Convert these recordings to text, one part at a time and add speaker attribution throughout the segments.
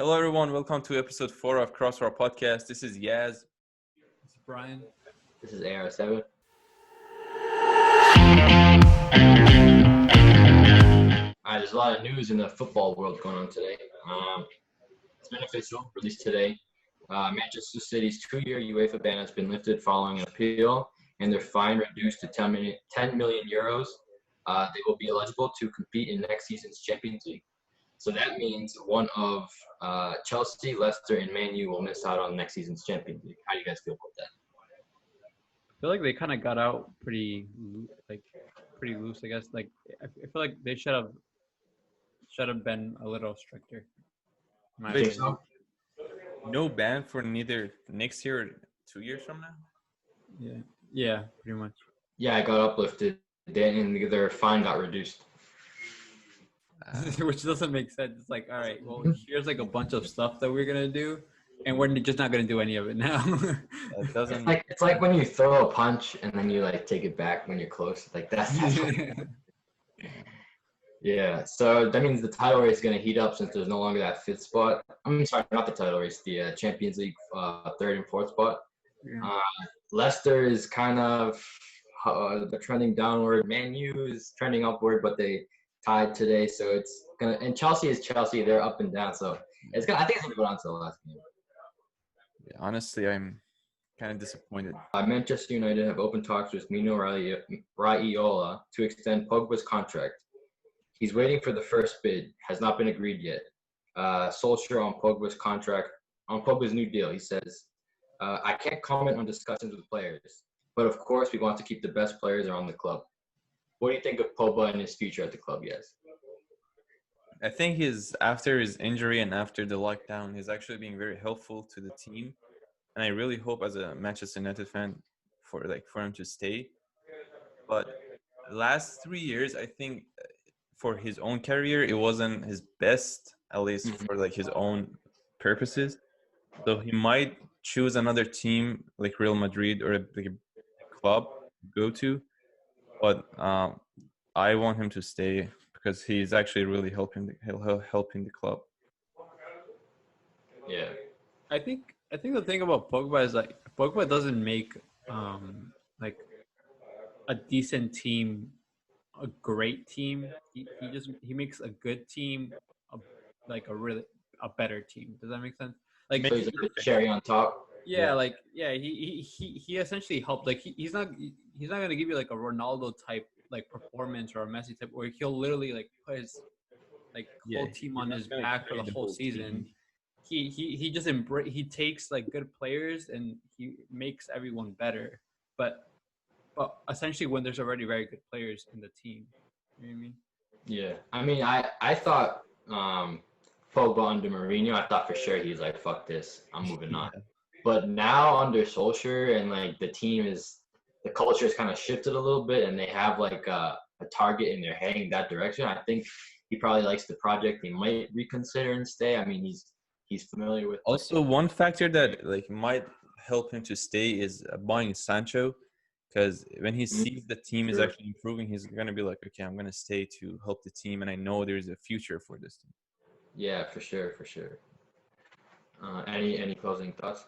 Speaker 1: Hello, everyone. Welcome to episode 4 of Crossbar podcast. This is Yaz.
Speaker 2: This is Brian.
Speaker 3: This is AR7. There's a lot of news in the football world going on today. It's been official, released today. Manchester City's 2-year UEFA ban has been lifted following an appeal, and their fine reduced to 10 million euros. They will be eligible to compete in next season's Champions League. So that means one of Chelsea, Leicester, and Man U will miss out on next season's Champions League. How do you guys feel about that?
Speaker 2: I feel like they kind of got out pretty loose. I guess. I feel like they should have been a little stricter.
Speaker 1: Wait, so no ban for neither next year or 2 years from now?
Speaker 2: Yeah, pretty much.
Speaker 3: Yeah, it got uplifted, and their fine got reduced.
Speaker 2: Which doesn't make sense. It's like, all right, well, here's like a bunch of stuff that we're gonna do, and we're just not gonna do any of it now.
Speaker 1: It doesn't.
Speaker 3: It's like when you throw a punch and then you like take it back when you're close. Like that's Yeah. So that means the title race is gonna heat up since there's no longer that fifth spot. I'm sorry, not the title race. The Champions League third and fourth spot.
Speaker 2: Yeah.
Speaker 3: Leicester is kind of they're trending downward. Man U is trending upward, but they tied today, so it's gonna. And Chelsea is Chelsea; they're up and down. So it's gonna. I think it's gonna go down to the last game.
Speaker 1: Yeah, honestly, I'm kind of disappointed.
Speaker 3: Manchester United have opened talks with Mino Raiola to extend Pogba's contract. He's waiting for the first bid. Has not been agreed yet. Solskjaer on Pogba's contract, on Pogba's new deal. He says, "I can't comment on discussions with players, but of course we want to keep the best players around the club." What do you think of Pogba and his future at the club, yes?
Speaker 1: I think after his injury and after the lockdown, he's actually being very helpful to the team, and I really hope, as a Manchester United fan, for him to stay. But last 3 years, I think for his own career, it wasn't his best, at least for his own purposes. So he might choose another team like Real Madrid or a club to go to. But I want him to stay because he's actually really helping the club.
Speaker 3: Yeah.
Speaker 2: I think the thing about Pogba is Pogba doesn't make a decent team a great team. He makes a good team a better team. Does that make sense?
Speaker 3: So he's like a cherry on top.
Speaker 2: Yeah. He essentially helped. He's not gonna give you like a Ronaldo type performance or a Messi type where he'll literally put his whole team on his back for the whole season. He just he takes good players and he makes everyone better. But essentially when there's already very good players in the team. You know what I mean?
Speaker 3: Yeah. I mean I thought Pogba under Mourinho, I thought for sure he's like, fuck this, I'm moving on. But now under Solskjaer and the culture has kind of shifted a little bit, and they have a target and they're heading that direction. I think he probably likes the project. He might reconsider and stay. I mean, he's familiar with.
Speaker 1: Also, one factor that might help him to stay is buying Sancho, because when he sees the team is actually improving, he's gonna be like, okay, I'm gonna stay to help the team, and I know there's a future for this team.
Speaker 3: Yeah, for sure. Any closing thoughts?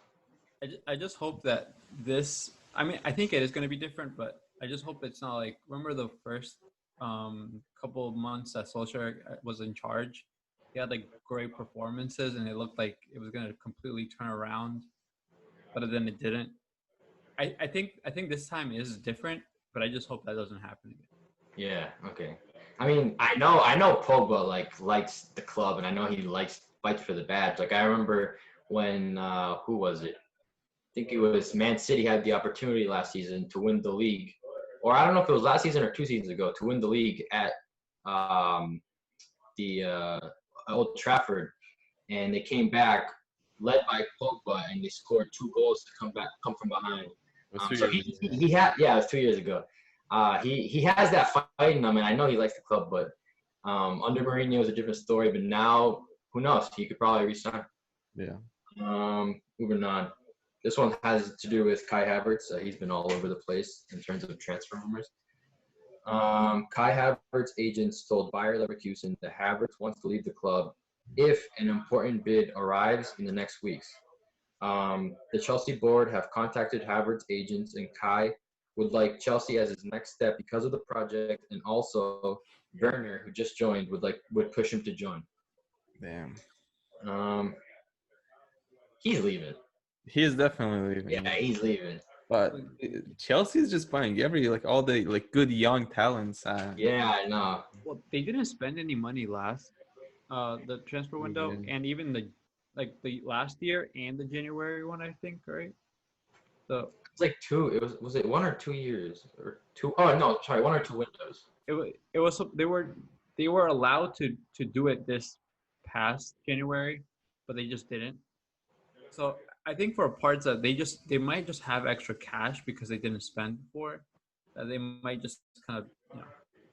Speaker 2: I just hope that this. I mean, I think it is going to be different, but I just hope it's not remember the first couple of months that Solskjaer was in charge. He had great performances, and it looked like it was going to completely turn around, but then it didn't. I think this time is different, but I just hope that doesn't happen again.
Speaker 3: Yeah. Okay. I mean, I know Pogba likes the club, and I know he fights for the badge. I remember when who was it? I think it was Man City had the opportunity last season to win the league, or I don't know if it was last season or 2 seasons ago, to win the league at the Old Trafford, and they came back led by Pogba, and they scored 2 goals to come from behind. So he had it was 2 years ago. He has that fight in him, and I know he likes the club, but under Mourinho is a different story. But now, who knows? He could probably resign.
Speaker 1: Yeah.
Speaker 3: Moving on. This one has to do with Kai Havertz. He's been all over the place in terms of transfer rumors. Kai Havertz agents told Bayer Leverkusen that Havertz wants to leave the club if an important bid arrives in the next weeks. The Chelsea board have contacted Havertz's agents, and Kai would like Chelsea as his next step because of the project, and also Werner, who just joined, would push him to join.
Speaker 1: Damn.
Speaker 3: Um, he's leaving.
Speaker 1: He is definitely leaving.
Speaker 3: Yeah, he's leaving.
Speaker 1: But Chelsea's just buying all the good young talents.
Speaker 3: Yeah, I know.
Speaker 2: Well, they didn't spend any money last the transfer window,
Speaker 1: Yeah.
Speaker 2: and even the last year and the January one, I think, right? So
Speaker 3: It's like two. Was it 1 or 2 years or two? Oh no, sorry, 1 or 2 windows.
Speaker 2: it was they were allowed to do it this past January, but they just didn't. So I think for parts that they might just have extra cash because they didn't spend before, that they might just kind of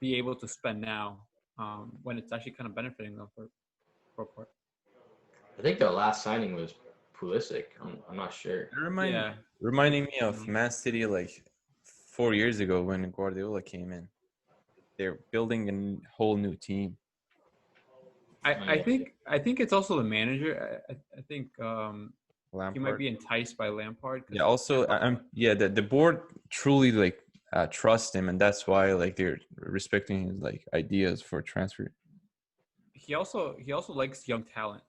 Speaker 2: be able to spend now when it's actually kind of benefiting them for a part.
Speaker 3: I think the last signing was Pulisic. I'm not sure.
Speaker 1: Reminding me of Man City 4 years ago when Guardiola came in. They're building a whole new team.
Speaker 2: I think it's also the manager. I think
Speaker 1: Lampard.
Speaker 2: he might be enticed by Lampard.
Speaker 1: Yeah. Also, the board truly trust him, and that's why they're respecting his ideas for transfer.
Speaker 2: He also likes young talent,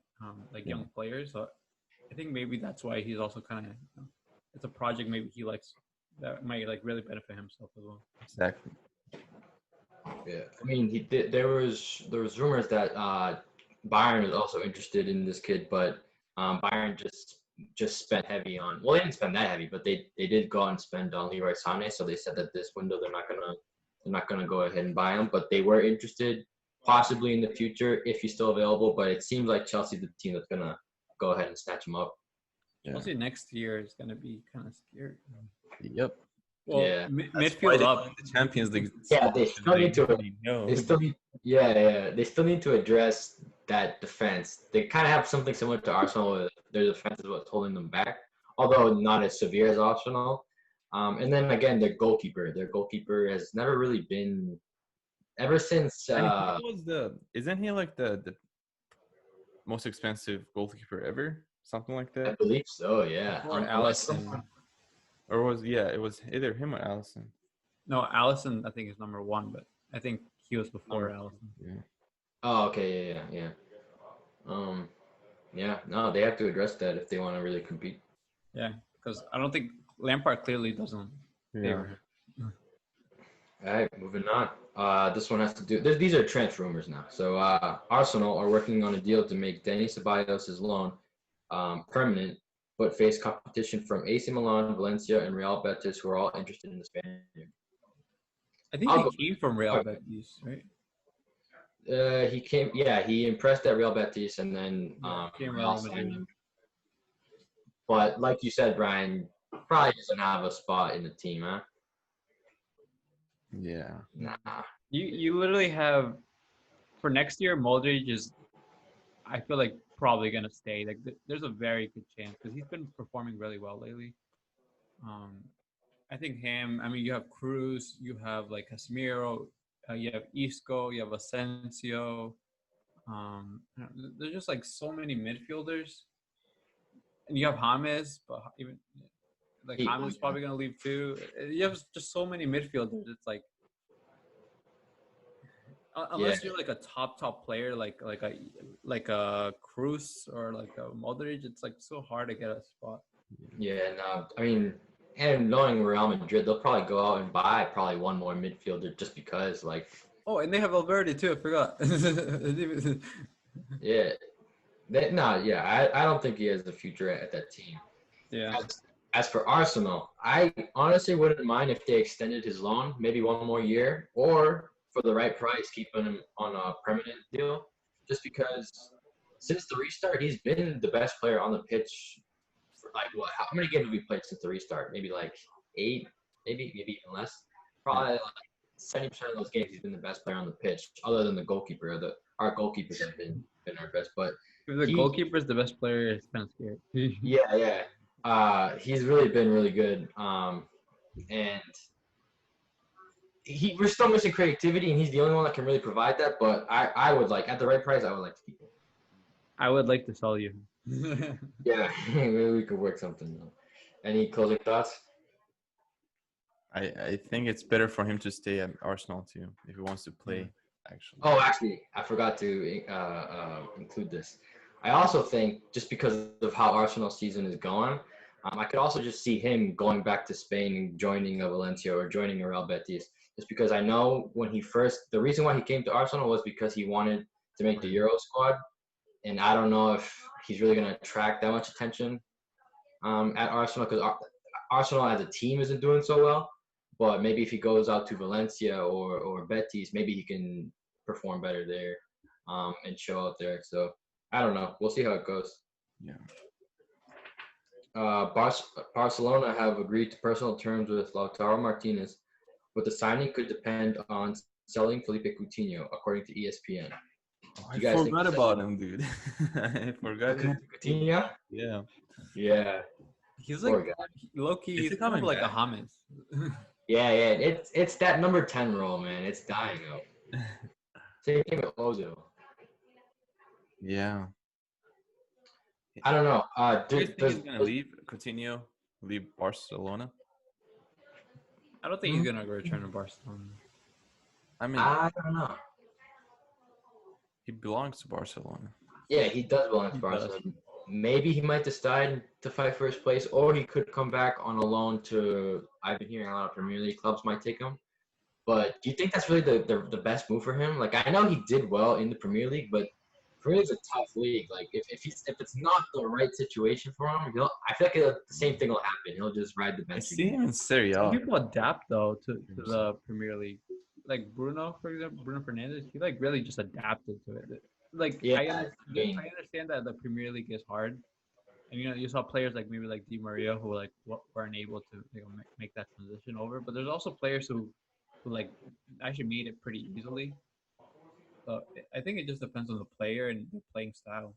Speaker 2: young players. So I think maybe that's why he's also kind of it's a project maybe he likes that might really benefit himself as well.
Speaker 1: Exactly.
Speaker 3: Yeah, I mean, there was rumors that Bayern was also interested in this kid, but Bayern just spent heavy on. Well, they didn't spend that heavy, but they did go out and spend on Leroy Sané. So they said that this window they're not gonna go ahead and buy him, but they were interested possibly in the future if he's still available. But it seems like Chelsea's the team that's gonna go ahead and snatch him up.
Speaker 2: Yeah. Chelsea next year is gonna be kind of scary.
Speaker 1: Yep.
Speaker 2: Well,
Speaker 3: yeah.
Speaker 2: midfield up.
Speaker 1: The Champions League.
Speaker 3: Yeah, they still need to. They still need to address that defense. They kind of have something similar to Arsenal. Their defense is what's holding them back, although not as severe as Arsenal. And then again, their goalkeeper. Their goalkeeper has never really been ever since.
Speaker 1: Isn't he the most expensive goalkeeper ever? Something like that.
Speaker 3: I believe so. Yeah.
Speaker 2: Or Alisson.
Speaker 1: Or it was either him or Alisson.
Speaker 2: No, Alisson I think is number 1, but I think he was before Alisson.
Speaker 1: Yeah.
Speaker 3: Oh, okay, yeah. No, they have to address that if they want to really compete.
Speaker 2: Yeah, because I don't think Lampard clearly doesn't favor him.
Speaker 3: All right, moving on. This one has to do. These are transfer rumors now. So Arsenal are working on a deal to make Denny Ceballos' loan permanent, but face competition from AC Milan, Valencia, and Real Betis, who are all interested in the Spaniard.
Speaker 2: I think he came from Real Betis, right?
Speaker 3: He came. Yeah, he impressed at Real Betis, and then Real signed him. But like you said, Brian, probably doesn't have a spot in the team, huh?
Speaker 1: Yeah.
Speaker 3: Nah.
Speaker 2: You literally have for next year. Modric is, I feel like, probably gonna stay. There's a very good chance because he's been performing really well lately. I think him. I mean, you have Cruz, you have Casemiro, you have Isco, you have Asensio. There's just so many midfielders, and you have James, but even James is probably gonna leave too. You have just so many midfielders. It's unless you're a top player like a Cruz or a Modric, it's so hard to get a spot.
Speaker 3: Yeah, no, I mean, and knowing Real Madrid, they'll probably go out and buy probably one more midfielder just because
Speaker 2: Oh, and they have Valverde too. I forgot.
Speaker 3: Yeah, I don't think he has the future at that team.
Speaker 2: Yeah.
Speaker 3: As for Arsenal, I honestly wouldn't mind if they extended his loan, maybe one more year, or for the right price, keeping him on a permanent deal. Just because since the restart, he's been the best player on the pitch. For how many games have we played since the restart? Maybe 8, maybe even less. Probably 70% of those games, he's been the best player on the pitch, other than the goalkeeper. Our goalkeepers have been our best, but
Speaker 2: if the goalkeeper is the best player, it's kind of scary.
Speaker 3: Yeah. He's really been really good, and we're still missing creativity, and he's the only one that can really provide that. But I would at the right price, I would like to keep him.
Speaker 2: I would like to sell you.
Speaker 3: Yeah, maybe we could work something out. Any closing thoughts?
Speaker 1: I think it's better for him to stay at Arsenal too if he wants to
Speaker 2: Yeah.
Speaker 1: play. Actually,
Speaker 3: Oh, actually, I forgot to include this. I also think just because of how Arsenal's season is going, I could also just see him going back to Spain and joining a Valencia or joining a Real Betis. Just because I know when the reason why he came to Arsenal was because he wanted to make the Euro squad, and I don't know if he's really going to attract that much attention at Arsenal because Arsenal as a team isn't doing so well. But maybe if he goes out to Valencia or Betis, maybe he can perform better there and show out there. So I don't know. We'll see how it goes.
Speaker 1: yeah.
Speaker 3: Barcelona have agreed to personal terms with Lautaro Martinez, but the signing could depend on selling Felipe Coutinho, according to ESPN.
Speaker 1: Oh,
Speaker 3: Do
Speaker 1: I
Speaker 3: you guys think
Speaker 1: forgot
Speaker 3: this
Speaker 1: about him, dude. I forgot him.
Speaker 3: Coutinho?
Speaker 1: Yeah.
Speaker 3: Yeah,
Speaker 2: He's
Speaker 3: poor
Speaker 2: like
Speaker 3: guy.
Speaker 2: low key.
Speaker 1: Is
Speaker 2: He's
Speaker 1: he
Speaker 2: kind of
Speaker 1: coming
Speaker 2: like a
Speaker 1: back?
Speaker 2: James.
Speaker 3: Yeah. It's that number 10 role, man. It's dying out. Same thing with Ozil.
Speaker 1: Yeah.
Speaker 3: I don't know.
Speaker 1: You guys think he's gonna leave? Coutinho leave Barcelona?
Speaker 2: I don't think he's
Speaker 3: Hmm?
Speaker 2: gonna return to Barcelona.
Speaker 1: I mean,
Speaker 3: I don't know.
Speaker 1: he belongs to Barcelona.
Speaker 3: Yeah, he does belong to
Speaker 2: He does.
Speaker 3: Barcelona. Maybe he might decide to fight first place, or he could come back on a loan to. I've been hearing a lot of Premier League clubs might take him. But do you think that's really the best move for him? Like I know he did well in the Premier League, but Premier League's a tough league. Like if it's not the right situation for him, I feel like the same thing will happen. He'll just ride the
Speaker 1: I
Speaker 3: bench
Speaker 1: see
Speaker 3: again.
Speaker 1: him in Serie
Speaker 2: Some
Speaker 1: A.
Speaker 2: people adapt though to the Premier League. Like Bruno, for example, Bruno Fernandez, he like really just adapted to it. Like
Speaker 3: Yeah,
Speaker 2: I understand that the Premier League is hard, and you saw players like maybe like Di Maria who like weren't able to make that transition over. But there's also players who like actually made it pretty easily. So I think it just depends on the player and the playing style.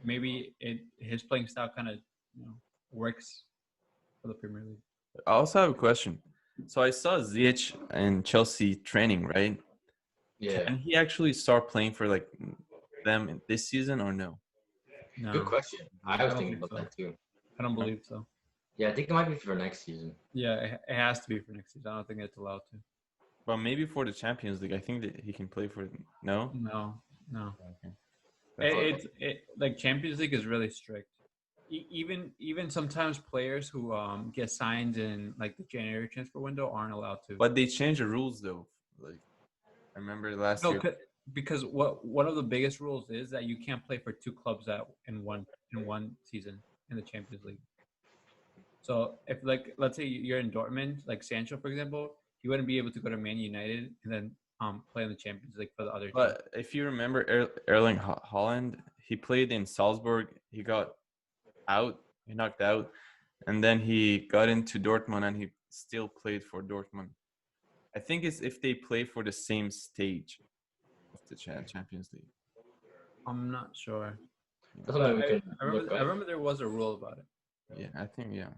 Speaker 2: Maybe his playing style kind of works for the Premier League.
Speaker 1: I also have a question. So I saw Ziyech in Chelsea training, right?
Speaker 3: yeah.
Speaker 1: Can he actually start playing for like them this season or no?
Speaker 3: Good
Speaker 2: No,
Speaker 3: question. I was
Speaker 2: I don't
Speaker 3: thinking
Speaker 2: think
Speaker 3: about
Speaker 2: so.
Speaker 3: that too.
Speaker 2: I don't believe so.
Speaker 3: Yeah, I think it might be for next season.
Speaker 2: Yeah, it has to be for next season. I don't think it's allowed to.
Speaker 1: But maybe for the Champions League, I think that he can play for. No.
Speaker 2: No, no.
Speaker 1: Okay. That's all.
Speaker 2: It like Champions League is really strict. Even sometimes players who get signed in like the January transfer window aren't allowed to.
Speaker 1: But they changed the rules though. Like I remember last
Speaker 2: No,
Speaker 1: year.
Speaker 2: because one of the biggest rules is that you can't play for two clubs in one season in the Champions League. So if like let's say you're in Dortmund, like Sancho for example, he wouldn't be able to go to Man United and then play in the Champions League for the other team.
Speaker 1: But if you remember Erling Haaland, he played in Salzburg. He got out. He knocked out, and then he got into Dortmund, and he still played for Dortmund. I think it's if they play for the same stage of the Champions League.
Speaker 2: I'm not sure.
Speaker 3: That's something we can
Speaker 2: I
Speaker 3: look
Speaker 2: remember. I
Speaker 3: up.
Speaker 2: remember there was a rule about it.
Speaker 1: Yeah, I think yeah.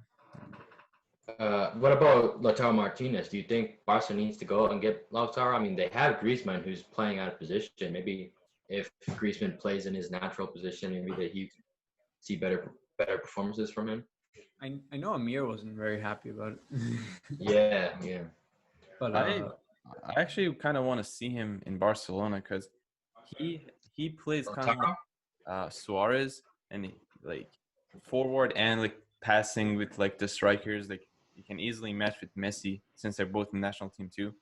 Speaker 3: What about Lautaro Martinez? Do you think Barca needs to go and get Lautaro? I mean, they have Griezmann who's playing out of position. Maybe if Griezmann plays in his natural position, maybe that you can see better performances from him.
Speaker 2: I know Amir wasn't very happy about it.
Speaker 3: Yeah.
Speaker 2: But
Speaker 1: I actually kind of want to see him in Barcelona because he plays kind of
Speaker 3: Lautaro?
Speaker 1: like Suarez and like forward and like passing with like the strikers. Like you can easily match with Messi since they're both in the national team too.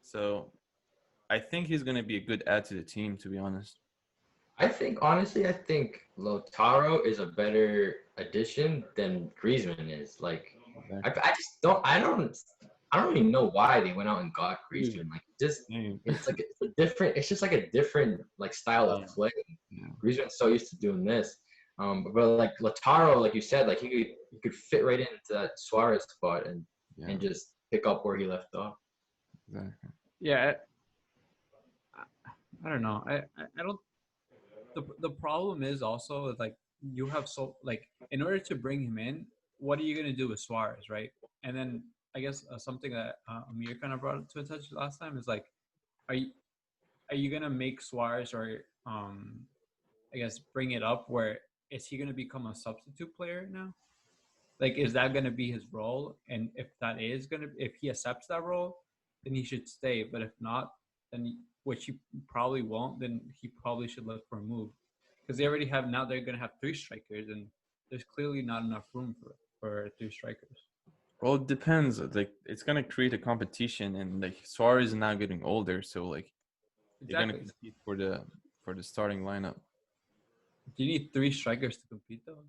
Speaker 1: So I think he's gonna be a good add to the team. To be honest.
Speaker 3: Honestly, I think Lautaro is a better addition than Griezmann is. Like,
Speaker 1: Exactly.
Speaker 3: I just I don't even know why they went out and got
Speaker 1: Dude,
Speaker 3: Griezmann. Like, just
Speaker 1: dang.
Speaker 3: it's a different. It's just like a different like style of play.
Speaker 1: Yeah.
Speaker 3: Griezmann's so used to doing this. But like Lautaro, like you said, like he could fit right into that Suarez spot
Speaker 1: Yeah.
Speaker 3: and just pick up where he left off.
Speaker 1: Exactly.
Speaker 2: yeah, I don't know. I don't. The problem is also like you have so like in order to bring him in, what are you gonna do with Suarez, right? And then I guess something that Amir kind of brought to attention last time is like, are you are you gonna make Suarez or I guess, bring it up where is he going to become a substitute player now? Like, is that going to be his role? And if that is going to, if he accepts that role, then he should stay. But if not, then which he probably won't, then he probably should look for a move because they already have now. They're going to have 3 strikers, and there's clearly not enough room for 3 strikers.
Speaker 1: Well, it depends. Like, it's gonna create a competition, and like Suarez is now getting older, so like they're gonna
Speaker 2: Exactly.
Speaker 1: compete for the starting lineup.
Speaker 2: Do you need 3 strikers to compete though?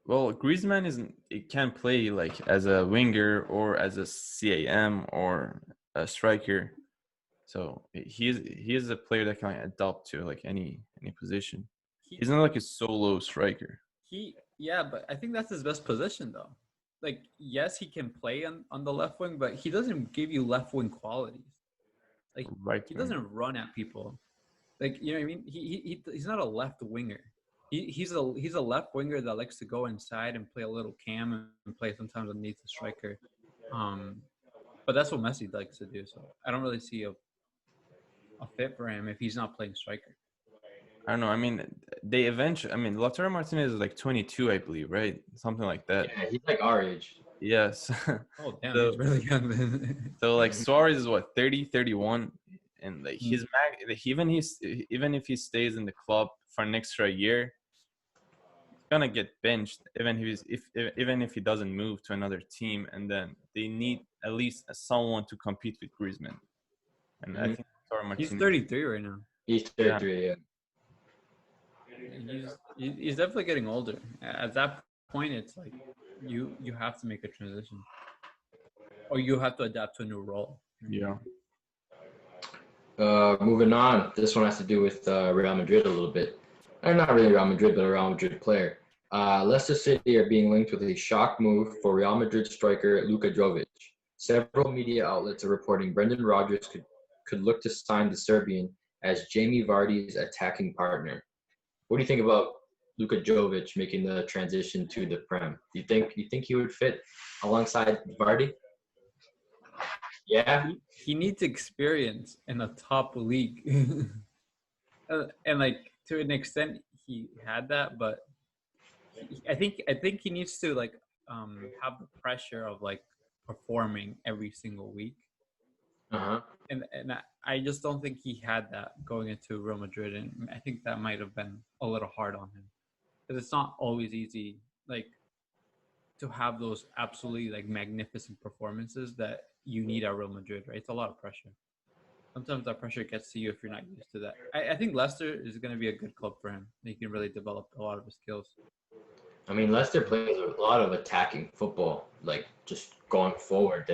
Speaker 1: Well, Griezmann isn't. It can't play like as a winger or as a CAM or a striker. So he is a player that can adapt to like any position.
Speaker 2: He
Speaker 1: He's not like a solo striker.
Speaker 2: yeah, but I think that's his best position though. Like, yes, he can play on the left wing, but he doesn't give you left wing qualities. Like,
Speaker 1: Right
Speaker 2: he
Speaker 1: wing.
Speaker 2: doesn't run at people. Like, you know what I mean? He's not a left winger. He's a left winger that likes to go inside and play a little cam and play sometimes underneath the striker. But that's what Messi likes to do. So I don't really see a fit for him if he's not playing striker.
Speaker 1: I don't know. I mean, they eventually. I mean, Lautaro Martinez is like 22, I believe, right? Something like that.
Speaker 3: Yeah, he's like our age.
Speaker 1: Yes.
Speaker 2: Oh damn,
Speaker 1: So-
Speaker 2: he's really young then.
Speaker 1: So like Suarez is what 30, 31, and like
Speaker 2: Mm.
Speaker 1: his mag. Like, even if he stays in the club for an extra year, he's gonna get benched. Even if he doesn't move to another team, and then they need at least someone to compete with Griezmann. And I
Speaker 3: Mhm.
Speaker 1: think Lautaro
Speaker 2: He's
Speaker 1: Martinez.
Speaker 2: 33 right now.
Speaker 3: He's 33, yeah.
Speaker 2: He's definitely getting older. At that point, it's like you have to make a transition, or you have to adapt to a new role.
Speaker 1: Yeah.
Speaker 3: Moving on. This one has to do with Real Madrid a little bit. Not really Real Madrid, but a Real Madrid player. Leicester City are being linked with a shock move for Real Madrid striker Luka Jovic. Several media outlets are reporting Brendan Rodgers could look to sign the Serbian as Jamie Vardy's attacking partner. What do you think about Luka Jovic making the transition to the Prem? Do you think he would fit alongside Vardy? Yeah.
Speaker 2: He needs experience in a top league, and like to an extent he had that, but I think he needs to like have the pressure of like performing every single week.
Speaker 3: Uh-huh.
Speaker 2: And I just don't think he had that going into Real Madrid, and I think that might have been a little hard on him because it's not always easy, like, to have those absolutely like magnificent performances that you need at Real Madrid, right? It's a lot of pressure. Sometimes that pressure gets to you if you're not used to that. I think Leicester is going to be a good club for him. He can really develop a lot of his skills.
Speaker 3: I mean, Leicester plays a lot of attacking football, like just going forward.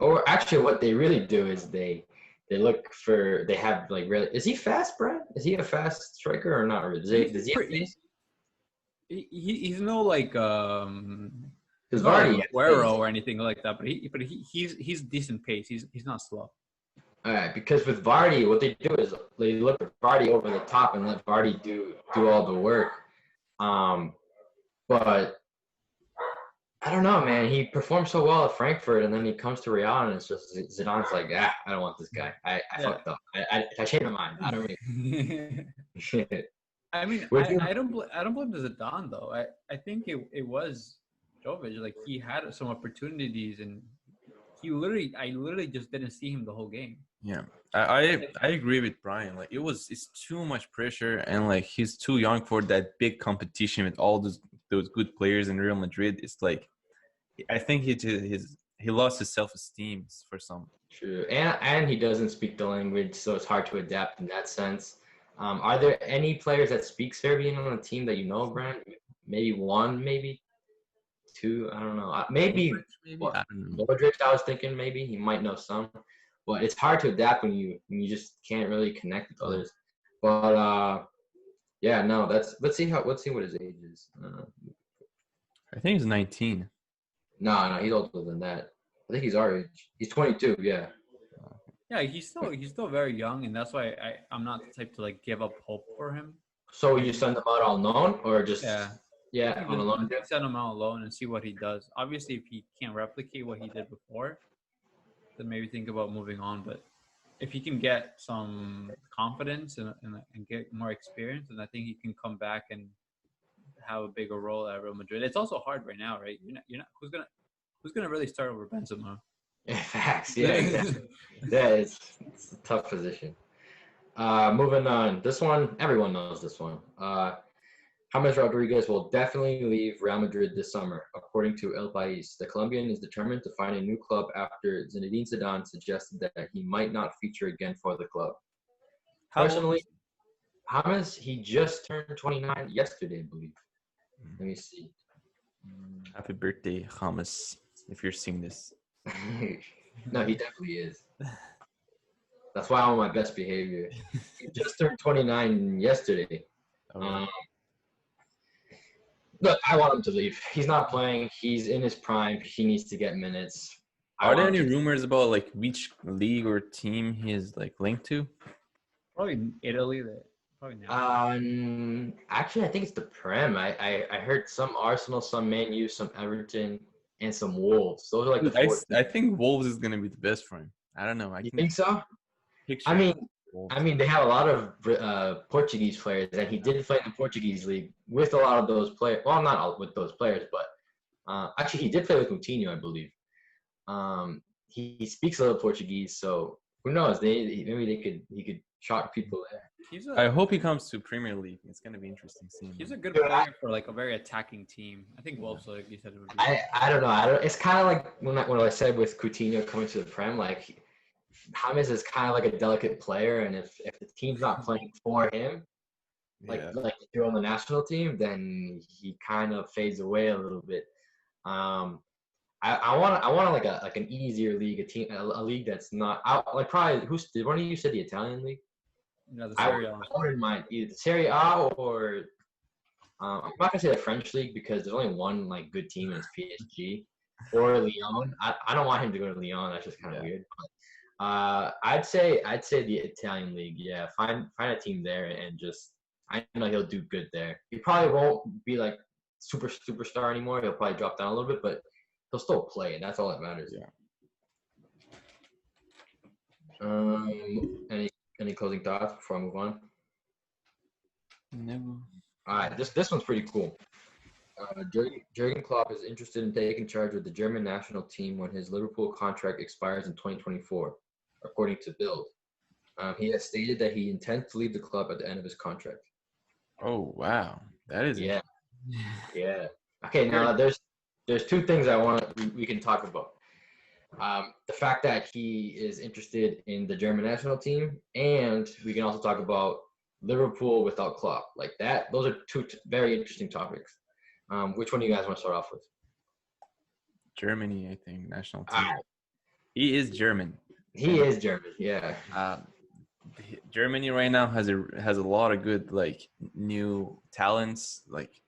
Speaker 3: Or actually, what they really do is they have like really. Is he fast, Brad? Is he a fast striker or not? Really? Does he have pace?
Speaker 2: He's no like
Speaker 3: Because
Speaker 2: not
Speaker 3: Vardy
Speaker 2: like
Speaker 3: has
Speaker 2: Aguero
Speaker 3: pace.
Speaker 2: or anything like that, but he's decent pace. He's not slow.
Speaker 3: All right, because with Vardy, what they do is they look at Vardy over the top and let Vardy do all the work. But I don't know, man. He performed so well at Frankfurt, and then he comes to Real, and it's just Zidane's like, I don't want this guy. I fucked up. I changed my mind. I don't really.
Speaker 2: I mean,
Speaker 3: Would you-
Speaker 2: I don't blame Zidane though. I think it was Jovic. Like, he had some opportunities, and I literally just didn't see him the whole game.
Speaker 1: Yeah, I agree with Brian. Like, it's too much pressure, and like he's too young for that big competition with all those good players in Real Madrid. It's like I think he lost his self-esteem for some.
Speaker 3: True, and he doesn't speak the language, so it's hard to adapt in that sense. Are there any players that speak Serbian on the team that you know, Brian? Maybe one, maybe two. I don't know. Maybe what?
Speaker 1: I don't know.
Speaker 3: Modric, I was thinking maybe he might know some, but it's hard to adapt when you just can't really connect with others. But yeah, no, let's see what his age is.
Speaker 1: I think he's 19.
Speaker 3: No, he's older than that. I think he's our age. He's 22. Yeah.
Speaker 2: Yeah, he's still very young, and that's why I'm not the type to like give up hope for him.
Speaker 3: So you send him out on loan or just
Speaker 2: Yeah,
Speaker 3: on a loan?
Speaker 2: send him out alone and see what he does. Obviously, if he can't replicate what he did before, then maybe think about moving on. But if he can get some confidence and get more experience, then I think he can come back and have a bigger role at Real Madrid. It's also hard right now, right? You're not who's gonna really start over Benzema?
Speaker 3: Facts. Yeah, exactly. It's a tough position. Moving on. This one, everyone knows this one. James Rodriguez will definitely leave Real Madrid this summer, according to El País. The Colombian is determined to find a new club after Zinedine Zidane suggested that he might not feature again for the club.
Speaker 1: How old
Speaker 3: Personally,
Speaker 1: is
Speaker 3: James, he just turned 29 yesterday, I believe. Let me see.
Speaker 1: Happy birthday, Hamas, if you're seeing this.
Speaker 3: No, he definitely is. That's why I'm on my best behavior. He just turned 29 yesterday.
Speaker 1: Oh,
Speaker 3: Look, I want him to leave. He's not playing. He's in his prime. He needs to get minutes.
Speaker 1: are there any rumors about like which league or team he is like linked to?
Speaker 2: Probably Italy. Probably now.
Speaker 3: Actually, I think it's the Prem. I heard some Arsenal, some Man U, some Everton, and some Wolves. Those are like the four.
Speaker 1: I think Wolves is gonna be the best for him. I don't know. I
Speaker 3: You
Speaker 1: can
Speaker 3: think so?
Speaker 1: picture.
Speaker 3: I mean,
Speaker 1: Wolves.
Speaker 3: they have a lot of Portuguese players, and he did play in the Portuguese league with a lot of those players. Well, not all with those players, but actually, he did play with Coutinho, I believe. He speaks a little Portuguese, so who knows? He could shock people there.
Speaker 1: I hope he comes to Premier League. It's gonna be interesting seeing
Speaker 2: He's
Speaker 1: him.
Speaker 2: a good player for like a very attacking team. I think Wolves, like you said, it would be.
Speaker 3: I don't know. It's kind of like when I said with Coutinho coming to the Prem, like James is kind of like a delicate player, and if the team's not playing for him, like if you're on the national team, then he kind of fades away a little bit. I want like an easier league, a league that's not like probably one of you said the Italian league.
Speaker 2: Yeah, the Serie A.
Speaker 3: I wouldn't mind either the Serie A or I'm not gonna say the French league because there's only one like good team and it's PSG or Lyon. I don't want him to go to Lyon. That's just kind of weird. But, I'd say the Italian league. Yeah, find a team there and just I know he'll do good there. He probably won't be like superstar anymore. He'll probably drop down a little bit, but he'll still play, and that's all that matters. Yeah. Any closing thoughts before I move on?
Speaker 1: No.
Speaker 3: All right, this one's pretty cool. Jurgen Klopp is interested in taking charge of the German national team when his Liverpool contract expires in 2024, according to Bild. He has stated that he intends to leave the club at the end of his contract.
Speaker 1: Oh wow, that is
Speaker 3: yeah. Okay, now there's two things we can talk about. The fact that he is interested in the German national team, and we can also talk about Liverpool without Klopp. Like that, those are two very interesting topics. Which one do you guys want to start off with?
Speaker 1: Germany, I think, national team. He is German.
Speaker 3: He is German, yeah.
Speaker 1: Germany right now has a lot of good like new talents, like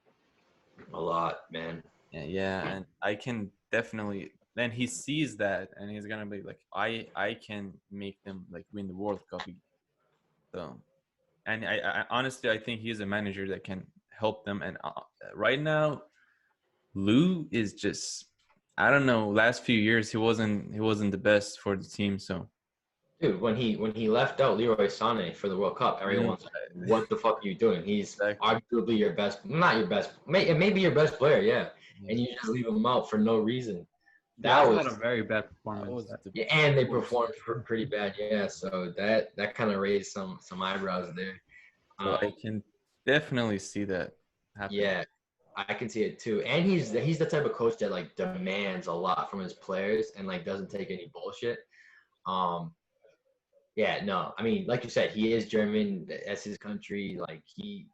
Speaker 3: a lot, man.
Speaker 1: Yeah, and I can definitely. Then he sees that, and he's gonna be like, I can make them like win the World Cup. So, and I honestly, I think he is a manager that can help them. And right now, Lou is just, I don't know. Last few years, he wasn't the best for the team. So,
Speaker 3: dude, when he left out Leroy Sané for the World Cup, everyone's like, "What the fuck are you doing? He's arguably your best, not your best, maybe your best player, yeah." And you just leave him out for no reason.
Speaker 2: That was a very bad performance.
Speaker 3: Yeah, and they performed pretty bad, yeah. So that kind of raised some eyebrows there.
Speaker 1: So I can definitely see that happen.
Speaker 3: Yeah, I can see it too. And he's the type of coach that like demands a lot from his players and like doesn't take any bullshit. Yeah, no, I mean, like you said, he is German. That's his country. Like I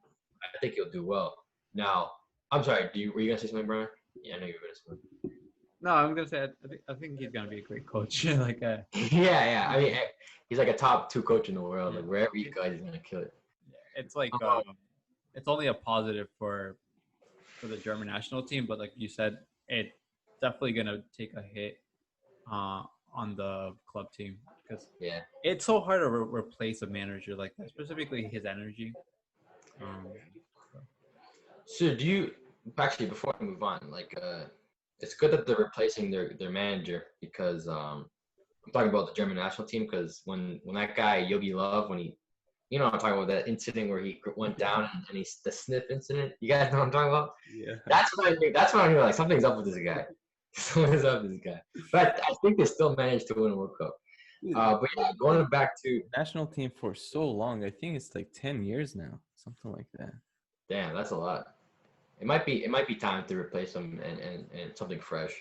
Speaker 3: think he'll do well. Now, I'm sorry. Were you gonna say something, Brian? Yeah, I know you were gonna say something.
Speaker 2: No, I'm gonna say I think he's gonna be a great coach. like
Speaker 3: yeah. I mean, he's like a top 2 coach in the world. Like wherever he goes, he's gonna kill it.
Speaker 2: It's like it's only a positive for the German national team, but like you said, it's definitely gonna take a hit on the club team because it's so hard to replace a manager like that, specifically his energy.
Speaker 3: So do you actually before I move on, like it's good that they're replacing their manager because I'm talking about the German national team because when that guy Yogi Love, when he, I'm talking about that incident where he went down and he's the sniff incident. You guys know what I'm talking about?
Speaker 1: Yeah.
Speaker 3: That's when I knew. That's when I knew like something's up with this guy. Something's up with this guy. But I think they still managed to win a World Cup. But yeah, going back to
Speaker 1: National team for so long. I think it's like 10 years now, something like that.
Speaker 3: damn, that's a lot. It might be time to replace him and something fresh.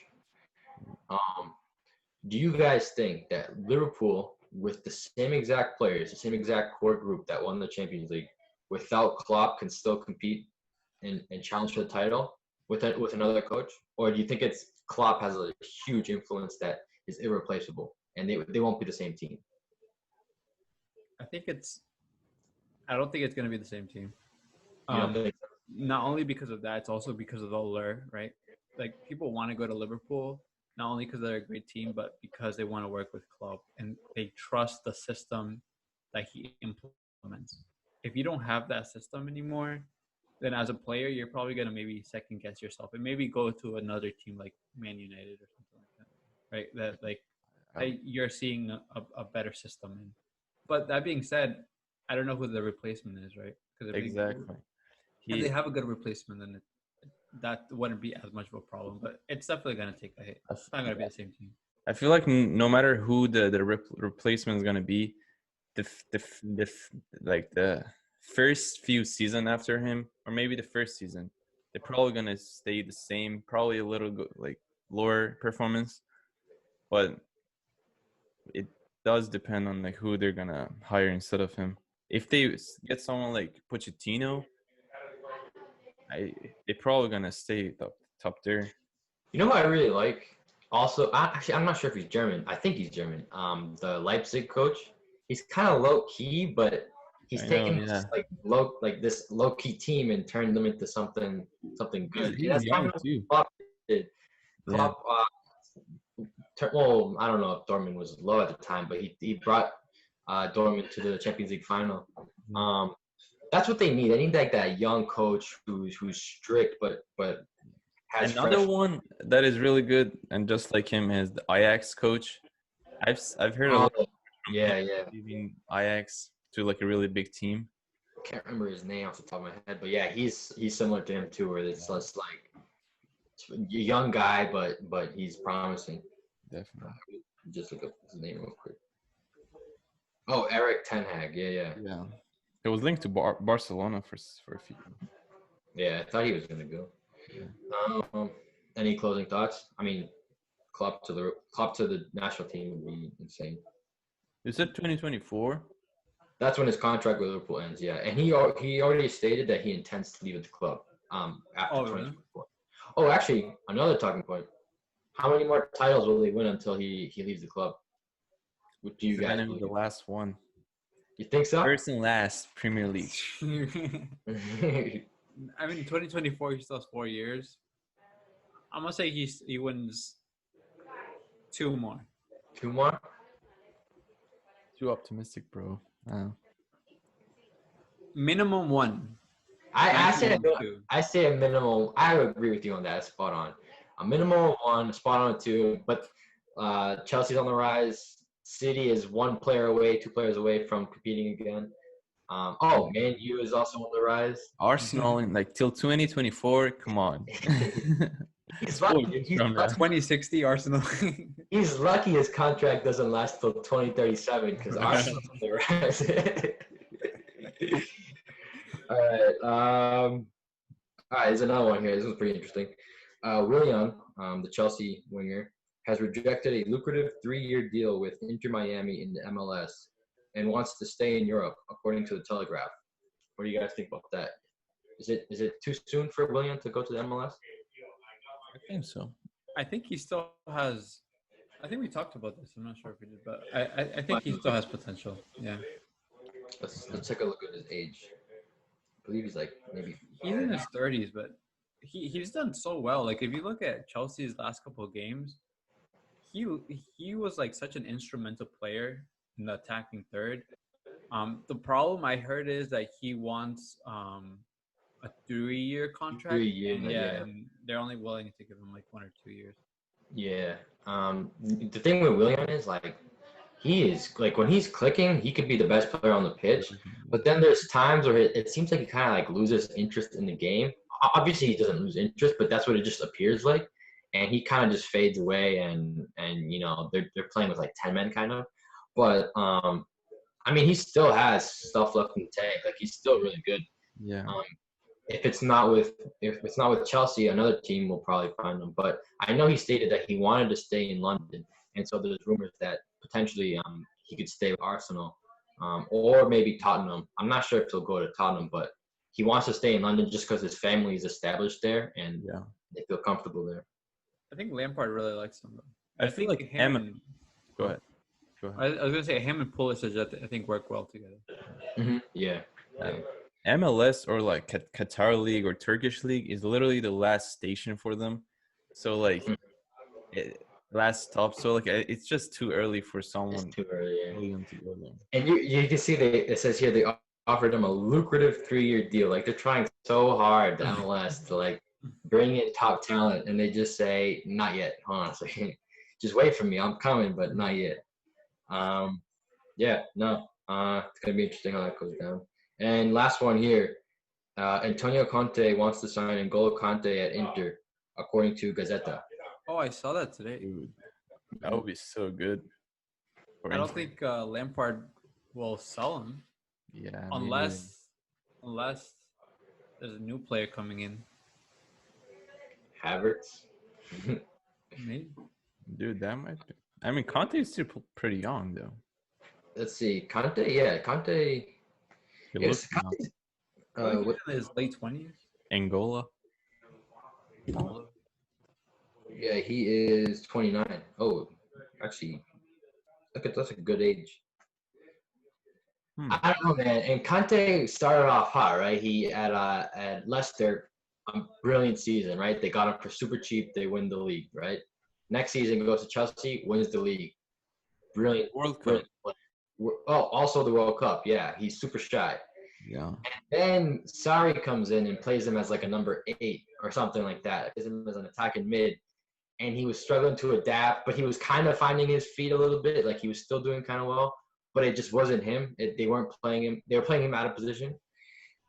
Speaker 3: Do you guys think that Liverpool, with the same exact players, the same exact core group that won the Champions League, without Klopp, can still compete and challenge for the title with another coach? Or do you think it's Klopp has a huge influence that is irreplaceable and they won't be the same team?
Speaker 2: I don't think it's going to be the same team.
Speaker 3: You don't think so?
Speaker 2: Not only because of that, it's also because of the allure, right? Like people want to go to Liverpool not only because they're a great team, but because they want to work with Klopp and they trust the system that he implements. If you don't have that system anymore, then as a player, you're probably going to maybe second guess yourself and maybe go to another team like Man United or something like that, right? That you're seeing a better system in. But that being said, I don't know who the replacement is, right? Because
Speaker 1: Exactly.
Speaker 2: if they have a good replacement, then that wouldn't be as much of a problem. But it's definitely going to take a hit. It's not going to be the same team.
Speaker 1: I feel like no matter who the replacement is gonna be, the first few season after him, or maybe the first season, they're probably gonna stay the same. Probably a little like lower performance, but it does depend on like who they're gonna hire instead of him. If they get someone like Pochettino, they're probably gonna stay top there.
Speaker 3: You know who I really like? Also, actually, I'm not sure if he's German. I think he's German. The Leipzig coach. He's kind of low key, but he's taken this this low key team and turned them into something good.
Speaker 1: He's
Speaker 3: That's
Speaker 1: young
Speaker 3: kind of
Speaker 1: too.
Speaker 3: what Klopp did.
Speaker 1: Yeah.
Speaker 3: Klopp, well, I don't know if Dortmund was low at the time, but he brought Dortmund to the Champions League final. That's what they need. They need like that young coach who's strict, but has
Speaker 1: Another one that is really good and just like him is the Ajax coach. I've heard a lot of leaving Ajax to like a really big team.
Speaker 3: I can't remember his name off the top of my head, but yeah, he's similar to him too, where it's just like a young guy, but he's promising.
Speaker 1: Definitely.
Speaker 3: Just look up his name real quick. Oh, Eric Ten Hag. Yeah.
Speaker 1: It was linked to Barcelona for a few.
Speaker 3: Yeah, I thought he was gonna go.
Speaker 1: Yeah.
Speaker 3: Any closing thoughts? I mean, Klopp to the national team would be insane.
Speaker 1: You said 2024.
Speaker 3: That's when his contract with Liverpool ends. Yeah, and he already stated that he intends to leave the club after 2024. Oh, actually, another talking point. How many more titles will he win until he leaves the club? What do you guys believe?
Speaker 1: The last one.
Speaker 3: You think so?
Speaker 1: First and last Premier League.
Speaker 2: I mean, 2024, he still has 4 years. I'm gonna say he wins 2 more.
Speaker 3: 2 more?
Speaker 1: Too optimistic, bro.
Speaker 2: Minimum 1.
Speaker 3: I say a minimum. I would agree with you on that. Spot on. A minimum of 1, spot on 2. But Chelsea's on the rise. City is 1 player away, 2 players away from competing again. Man U is also on the rise.
Speaker 1: Arsenal in like till 2024. Come on.
Speaker 3: He's lucky.
Speaker 2: 2060 Arsenal.
Speaker 3: He's lucky his contract doesn't last till 2037 because Arsenal's on the rise. All right. There's another one here. This one's pretty interesting. Willian, the Chelsea winger, has rejected a lucrative 3-year deal with Inter Miami in the MLS and wants to stay in Europe, according to the Telegraph. What do you guys think about that? Is it too soon for Willian to go to the MLS?
Speaker 1: I think so.
Speaker 2: I think he still has. I think we talked about this. I'm not sure if we did, but I think he still has potential. Yeah.
Speaker 3: Let's take a look at his age. I believe he's like maybe.
Speaker 2: He's in his 30s, but he's done so well. Like if you look at Chelsea's last couple of games, he was like such an instrumental player in the attacking third. The problem I heard is that he wants a 3-year contract.
Speaker 3: 3 years,
Speaker 2: and they're only willing to give him like 1 or 2 years.
Speaker 3: Yeah. The thing with Willian is like he is like when he's clicking, he could be the best player on the pitch. But then there's times where it seems like he kind of like loses interest in the game. Obviously, he doesn't lose interest, but that's what it just appears like. And he kind of just fades away, and they're playing with like 10 men kind of. But I mean, he still has stuff left in the tank. Like he's still really good.
Speaker 1: Yeah.
Speaker 3: Um, if it's not with Chelsea, another team will probably find him. But I know he stated that he wanted to stay in London, and so there's rumors that potentially he could stay with Arsenal, or maybe Tottenham. I'm not sure if he'll go to Tottenham, but he wants to stay in London just because his family is established there and
Speaker 1: Yeah.
Speaker 3: they feel comfortable there.
Speaker 2: I think Lampard really likes him, though.
Speaker 1: I feel like
Speaker 2: him.
Speaker 1: Go ahead.
Speaker 2: I was gonna say him and Pulisic. I think work well together.
Speaker 3: Mm-hmm. Yeah.
Speaker 1: MLS or like Qatar League or Turkish League is literally the last station for them. So like last stop. So like it's just too early for someone
Speaker 3: It's too early. Yeah.
Speaker 1: to go there.
Speaker 3: And you can see it says here they offered him a lucrative 3-year deal. Like they're trying so hard, the MLS, to like bring in top talent, and they just say not yet. Honestly, just wait for me. I'm coming, but not yet. Yeah, no. It's gonna be interesting how that goes down. And last one here, Antonio Conte wants to sign N'Golo Conte at Inter, according to Gazzetta.
Speaker 2: Oh, I saw that today.
Speaker 1: Dude, that would be so good.
Speaker 2: I don't think Lampard will sell him.
Speaker 1: Yeah.
Speaker 2: Unless there's a new player coming in.
Speaker 3: Havertz.
Speaker 2: Maybe.
Speaker 1: Dude, that might be. I mean, Conte is still pretty young, though.
Speaker 3: Let's see, Conte. Yeah, Conte.
Speaker 1: He
Speaker 3: Yes,
Speaker 1: looks
Speaker 3: Conte.
Speaker 2: He's in his late 20s.
Speaker 1: Angola.
Speaker 3: Yeah, he is 29. Oh, actually, that's a good age. I don't know, man. And Conte started off hot, right? He at Leicester, a brilliant season, right? They got him for super cheap. They win the league, right? Next season goes to Chelsea, wins the league. Brilliant.
Speaker 1: World Cup.
Speaker 3: Brilliant. Oh, also the World Cup. Yeah, he's super shy.
Speaker 1: Yeah.
Speaker 3: Then Sarri comes in and plays him as like a number 8 or something like that. Plays him as an attacking mid. And he was struggling to adapt, but he was kind of finding his feet a little bit. Like he was still doing kind of well, but it just wasn't him. They weren't playing him. They were playing him out of position.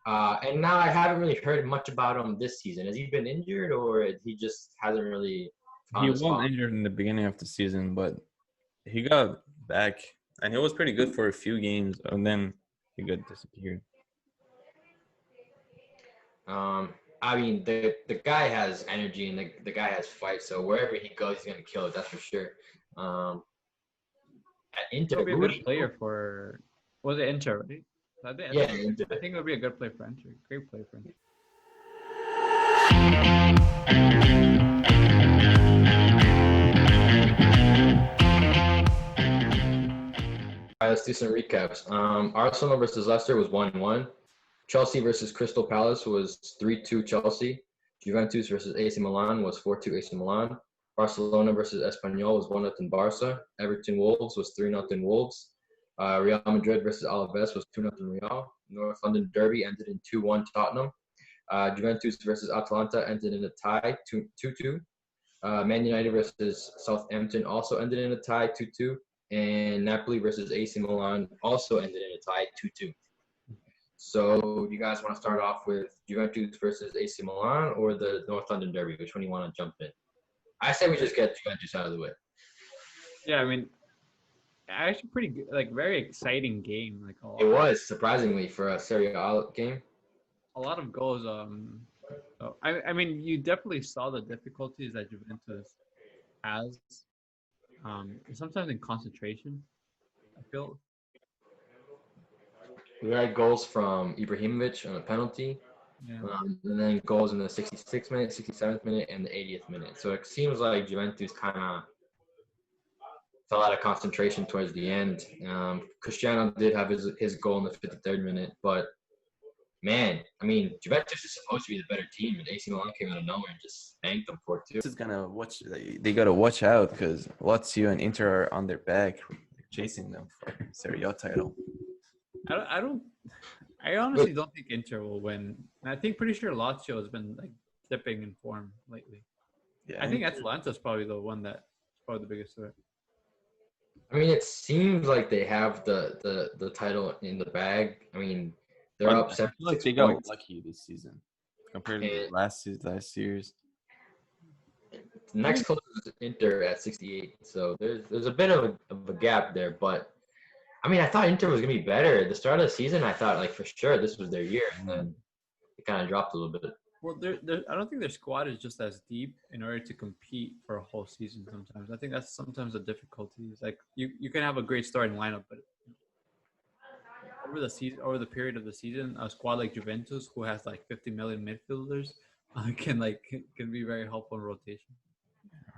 Speaker 3: And now I haven't really heard much about him this season. Has he been injured, or he just hasn't really?
Speaker 1: He was injured in the beginning of the season, but he got back, and he was pretty good for a few games, and then he got disappeared.
Speaker 3: I mean, the guy has energy and the guy has fight. So wherever he goes, he's gonna kill it. That's for sure. At Inter,
Speaker 2: He'll be a good player for. Was it Inter, right? I think it would be a good play for Inter. Great play for Inter.
Speaker 3: All right, let's do some recaps. Arsenal versus Leicester was 1-1. Chelsea versus Crystal Palace was 3-2 Chelsea. Juventus versus AC Milan was 4-2 AC Milan. Barcelona versus Espanyol was 1-0 Barca. Everton Wolves was 3-0 Wolves. Real Madrid versus Alaves was 2-0 Real. North London Derby ended in 2-1 Tottenham. Juventus versus Atalanta ended in a tie, 2-2. Man United versus Southampton also ended in a tie, 2-2. And Napoli versus AC Milan also ended in a tie, 2-2. So, you guys want to start off with Juventus versus AC Milan or the North London Derby? Which one do you want to jump in? I say we just get Juventus out of the way.
Speaker 2: Yeah, I mean, actually pretty good, like very exciting game. Like
Speaker 3: it was surprisingly for a Serie A game.
Speaker 2: A lot of goals. So, I mean, you definitely saw the difficulties that Juventus has. Sometimes in concentration, I feel.
Speaker 3: We had goals from Ibrahimovic on a penalty, and then goals in the 66th minute, 67th minute, and the 80th minute. So it seems like Juventus kind of fell out of concentration towards the end. Cristiano did have his goal in the 53rd minute, but man, I mean, Juventus is supposed to be the better team, and AC Milan came out of nowhere and just spanked them 4-2.
Speaker 1: This is gonna watch. They gotta watch out because Lazio and Inter are on their back, chasing them for Serie A title.
Speaker 2: I honestly don't think Inter will win. I think pretty sure Lazio has been like dipping in form lately. Yeah, I think Atalanta's probably the one that's probably the biggest threat.
Speaker 3: I mean, it seems like they have the title in the bag. I mean, they're
Speaker 1: But
Speaker 3: up
Speaker 1: I feel like
Speaker 3: 76
Speaker 1: they got
Speaker 3: points,
Speaker 1: lucky this season compared to
Speaker 3: and
Speaker 1: last year's.
Speaker 3: the next closest is Inter at 68. So there's a bit of a gap there. But I mean, I thought Inter was gonna be better at the start of the season. I thought like for sure this was their year, and then it kind of dropped a little bit.
Speaker 2: Well, I don't think their squad is just as deep in order to compete for a whole season. Sometimes I think that's sometimes the difficulty. Is like you can have a great starting lineup, but over the season, over the period of the season, a squad like Juventus, who has like 50 million midfielders, can be very helpful in rotation.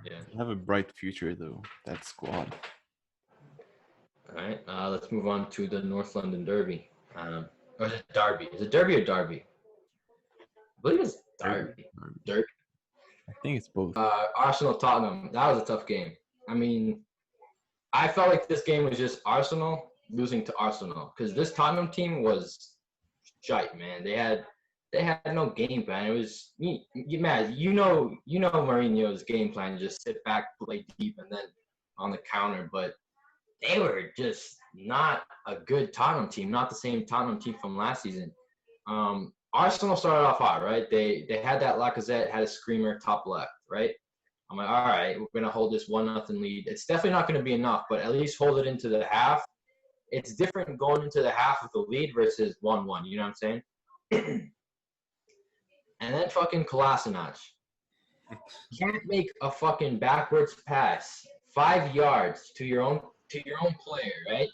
Speaker 3: Yeah.
Speaker 1: They have a bright future though. That squad.
Speaker 3: All right. Let's move on to the North London Derby. Or is it Derby? Is it Derby or Derby? I believe it's Derby. Derby.
Speaker 1: I think it's both.
Speaker 3: Arsenal Tottenham. That was a tough game. I mean, I felt like this game was just Arsenal losing to Arsenal because this Tottenham team was shite, man. They had no game plan. It was man, you know Mourinho's game plan: just sit back, play deep, and then on the counter. But they were just not a good Tottenham team, not the same Tottenham team from last season. Arsenal started off hot, right? They had that Lacazette, had a screamer top left, right? I'm like, all right, we're gonna hold this 1-0 lead. It's definitely not gonna be enough, but at least hold it into the half. It's different going into the half with the lead versus 1-1. You know what I'm saying? And then fucking Kolasinac can't make a fucking backwards pass 5 yards to your own player, right?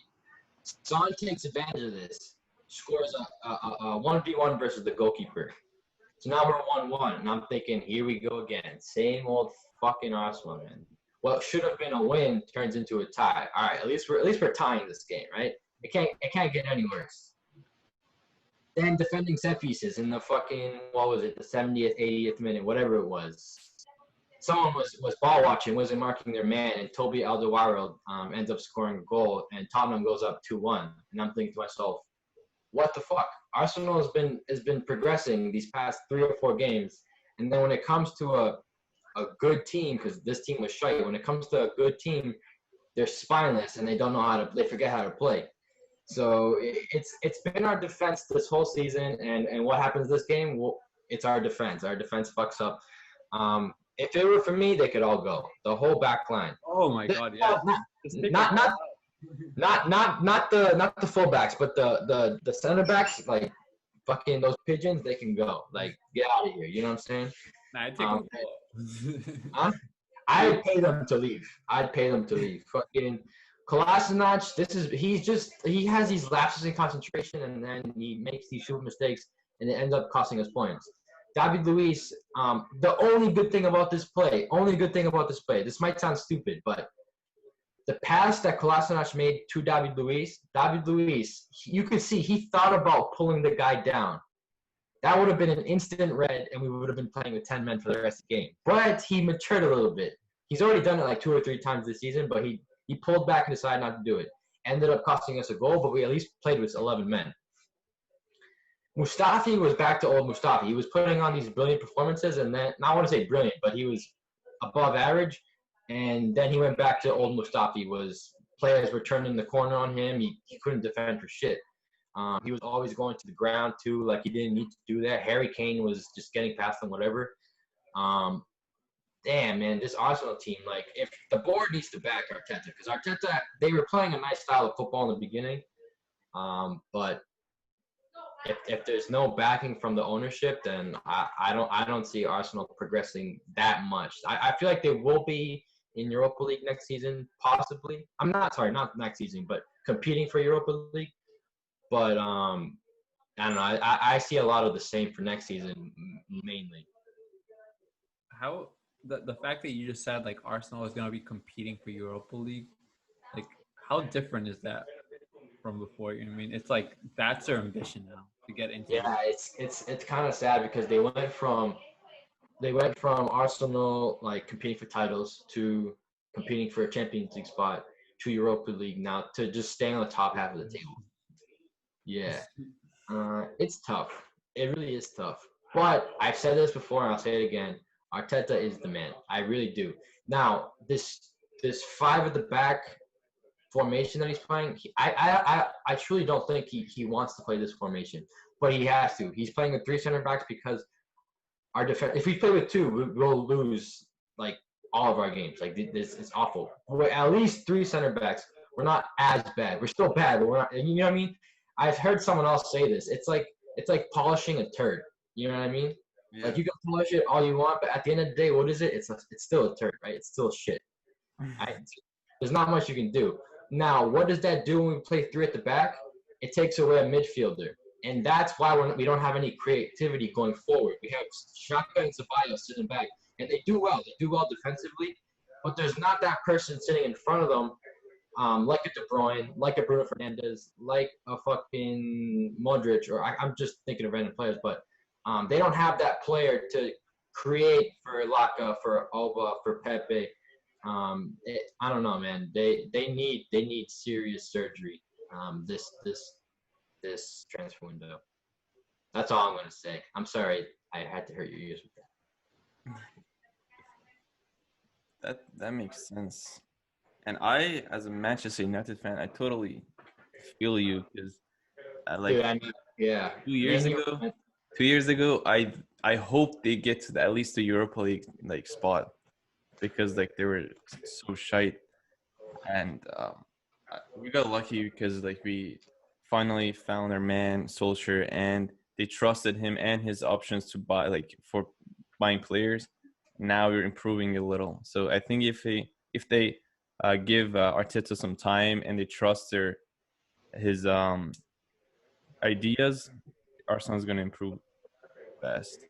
Speaker 3: Son takes advantage of this, scores a 1v1 versus the goalkeeper. So now we're 1-1, and I'm thinking, here we go again. Same old fucking Arsenal, man. What should have been a win turns into a tie. All right, at least we're tying this game, right? It can't get any worse. Then defending set pieces in the fucking, what was it, the 70th, 80th minute, whatever it was. Someone was ball watching, wasn't marking their man, and Toby Alderweireld ends up scoring a goal, and Tottenham goes up 2-1. And I'm thinking to myself, what the fuck? Arsenal has been progressing these past 3 or 4 games, and then when it comes to a good team, because this team was shite, when it comes to a good team, they're spineless and they don't know they forget how to play. So it's been our defense this whole season, and what happens this game? Well, it's our defense. Our defense fucks up. If it were for me, they could all go. The whole back line.
Speaker 2: Oh my God! Yeah.
Speaker 3: Not the fullbacks, but the center backs, like fucking those pigeons, they can go. Like, get out of here. You know what I'm saying?
Speaker 2: Nah, I take
Speaker 3: I'd pay them to leave. Fucking Kolasinac, he has these lapses in concentration, and then he makes these stupid mistakes, and it ends up costing us points. David Luiz, the only good thing about this play, this might sound stupid, but the pass that Kolasinac made to David Luiz, you could see he thought about pulling the guy down. That would have been an instant red, and we would have been playing with 10 men for the rest of the game. But he matured a little bit. He's already done it like 2 or 3 times this season, but he pulled back and decided not to do it. Ended up costing us a goal, but we at least played with 11 men. Mustafi was back to old Mustafi. He was putting on these brilliant performances, and then, I want to say brilliant, but he was above average. And then he went back to old Mustafi. Players were turning the corner on him. He couldn't defend for shit. He was always going to the ground too, like he didn't need to do that. Harry Kane was just getting past him, whatever. Damn, man, this Arsenal team, like, if the board needs to back Arteta, because Arteta, they were playing a nice style of football in the beginning, but if there's no backing from the ownership, then I don't see Arsenal progressing that much. I feel like they will be in Europa League next season, possibly. Not next season, but competing for Europa League. But I don't know. I see a lot of the same for next season, mainly.
Speaker 2: How the fact that you just said like Arsenal is going to be competing for Europa League, like how different is that from before? You know what I mean? It's like that's their ambition now to get into.
Speaker 3: Yeah, it's kind of sad because they went from Arsenal like competing for titles to competing for a Champions League spot to Europa League now to just staying on the top half of the table. Yeah, it's tough. It really is tough. But I've said this before, and I'll say it again. Arteta is the man. I really do. Now, this 5 at the back, formation that he's playing, I truly don't think he wants to play this formation, but he has to. He's playing with 3 center backs because our defense. If we play with 2, we'll lose like all of our games. Like this is awful. We're at least 3 center backs. We're not as bad. We're still bad, but we're not. You know what I mean? I've heard someone else say this. It's like polishing a turd. You know what I mean?
Speaker 1: Yeah.
Speaker 3: Like you can polish it all you want, but at the end of the day, what is it? It's still a turd, right? It's still shit. There's not much you can do. Now, what does that do when we play 3 at the back? It takes away a midfielder. And that's why we don't have any creativity going forward. We have Shaka and Ceballos sitting back, and they do well. They do well defensively, but there's not that person sitting in front of them, like a De Bruyne, like a Bruno Fernandes, like a fucking Modric, or I'm just thinking of random players, but they don't have that player to create for Laka, for Alba, for Pepe. I don't know, man. They need serious surgery. This transfer window. That's all I'm gonna say. I'm sorry I had to hurt your ears with that.
Speaker 1: That makes sense. And I, as a Manchester United fan, I totally feel you because, like,
Speaker 3: Dude, yeah.
Speaker 1: 2 years ago, 2 years ago, I hope they get to at least the Europa League like spot because like they were so shite, and we got lucky because like we finally found our man Solskjaer, and they trusted him and his options to buy like for buying players. Now we're improving a little. So I think if they give Arteta some time and they trust his ideas, Arsenal's going to improve fast.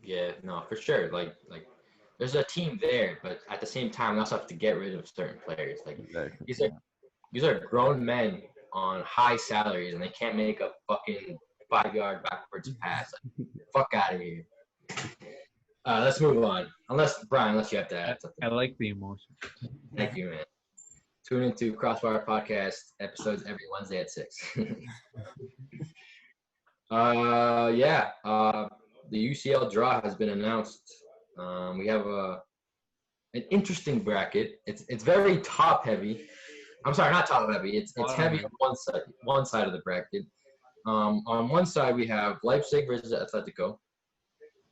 Speaker 3: Yeah, no, for sure. Like there's a team there, but at the same time, we also have to get rid of certain players. Like
Speaker 1: Exactly.
Speaker 3: these are grown men on high salaries, and they can't make a fucking 5-yard backwards pass. Like, fuck out of here. Let's move on. Brian, unless you have to add something.
Speaker 2: I like the emotion.
Speaker 3: Thank you, man. Tune into Crossbar Podcast episodes every Wednesday at 6. The UCL draw has been announced. We have an interesting bracket. It's very top heavy. I'm sorry, not top heavy. It's heavy on one side of the bracket. On one side we have Leipzig versus Atletico.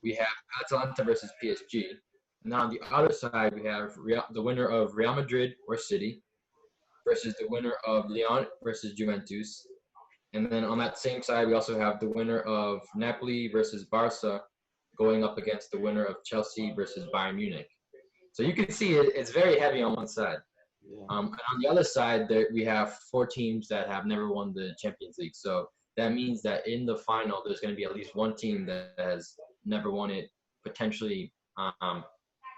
Speaker 3: We have Atalanta versus PSG. And on the other side we have the winner of Real Madrid or City versus the winner of Lyon versus Juventus. And then on that same side, we also have the winner of Napoli versus Barca going up against the winner of Chelsea versus Bayern Munich. So you can see it's very heavy on one side.
Speaker 1: Yeah.
Speaker 3: And on the other side, we have 4 teams that have never won the Champions League. So that means that in the final, there's going to be at least one team that has never won it, potentially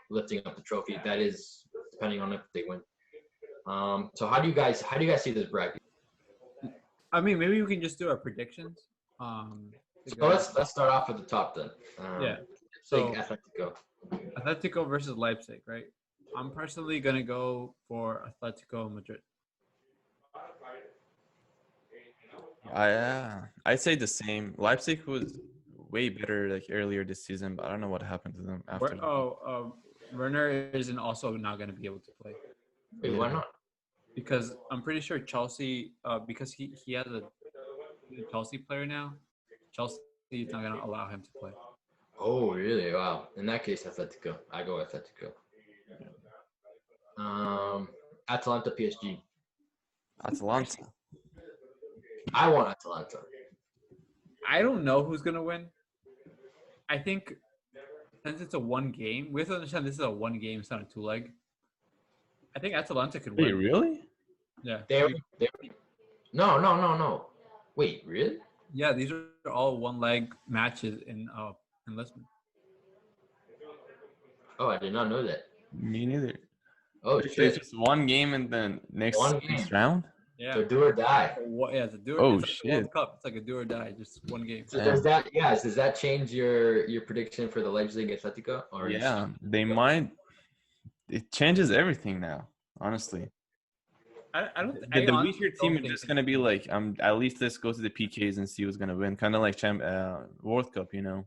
Speaker 3: lifting up the trophy. That is depending on if they win. So how do you guys see this bracket?
Speaker 2: I mean, maybe we can just do our predictions.
Speaker 3: So let's start off at the top then.
Speaker 2: So
Speaker 3: Atletico.
Speaker 2: Atletico versus Leipzig, right? I'm personally gonna go for Atletico Madrid.
Speaker 1: I'd say the same. Leipzig was way better like earlier this season, but I don't know what happened to them after.
Speaker 2: Werner isn't also not gonna be able to play.
Speaker 3: Wait, why not?
Speaker 2: Because I'm pretty sure Chelsea, because he has a Chelsea player now, Chelsea is not gonna allow him to play.
Speaker 3: Oh, really? Wow. In that case, Atletico. I go Atletico. Atalanta PSG.
Speaker 1: Atalanta.
Speaker 3: I want Atalanta.
Speaker 2: I don't know who's gonna win. I think since it's a one game, we have to understand this is a one game, it's not a 2-leg. I think Atalanta could win.
Speaker 1: Wait, really?
Speaker 2: Yeah.
Speaker 3: No. Wait, really?
Speaker 2: Yeah, these are all 1-leg matches in Lisbon.
Speaker 3: Oh, I did not know that.
Speaker 1: Me neither.
Speaker 3: Oh,
Speaker 1: It's
Speaker 3: shit.
Speaker 1: just one game and then next round?
Speaker 2: Yeah.
Speaker 3: So do or die.
Speaker 2: It's a do or
Speaker 1: Oh,
Speaker 2: it's
Speaker 1: shit.
Speaker 2: Like World Cup. It's like a do or die, just one game.
Speaker 3: So does that change your prediction for the Leipzig Atletico? Or
Speaker 1: Yeah, they might. It changes everything now, honestly. The weaker team is just gonna be like, at least let's go to the PKs and see who's gonna win. Kind of like World Cup, you know.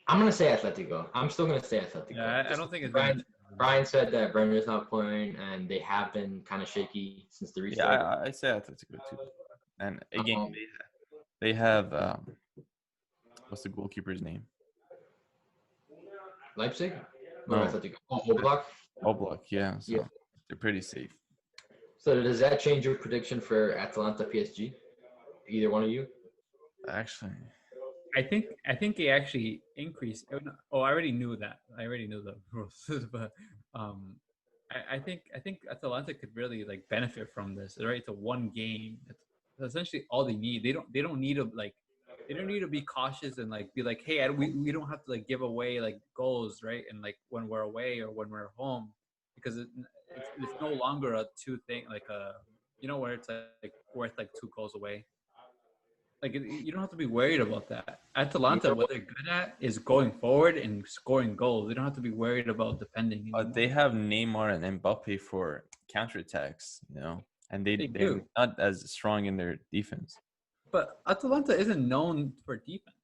Speaker 3: I'm gonna say Atletico. I'm still gonna say Atletico.
Speaker 2: Yeah, I don't think it's
Speaker 3: Brian, Brian said that Brenner's not playing, and they have been kind of shaky since the
Speaker 1: Yeah,
Speaker 3: restart.
Speaker 1: I say Atletico too. And again,
Speaker 3: Um,
Speaker 1: they have what's the goalkeeper's name?
Speaker 3: Leipzig? Or
Speaker 1: No,
Speaker 3: Atletico? Oh, Oblak?
Speaker 1: Oblak. Yeah, so
Speaker 3: Yeah.
Speaker 1: they're pretty safe.
Speaker 3: So does that change your prediction for Atalanta PSG? Either one of you?
Speaker 1: Actually,
Speaker 2: I think it actually increased. Oh, I already knew that. I already knew the rules, but I think Atalanta could really like benefit from this. Right, it's a one game. That's essentially all they need. They don't need to like they don't need to be cautious and like be like, hey, we don't have to like give away like goals, right? And like when we're away or when we're home, because it's no longer a two thing like a where it's like worth like two goals away. Like you don't have to be worried about that.
Speaker 3: You
Speaker 2: Atalanta,
Speaker 3: know
Speaker 2: what they're good at is going forward and scoring goals. They don't have to be worried about defending
Speaker 1: but
Speaker 2: anymore.
Speaker 1: they have Neymar and Mbappe for counterattacks, and
Speaker 2: They
Speaker 1: they're
Speaker 2: do,
Speaker 1: not as strong in their defense.
Speaker 2: but Atalanta isn't known for defense.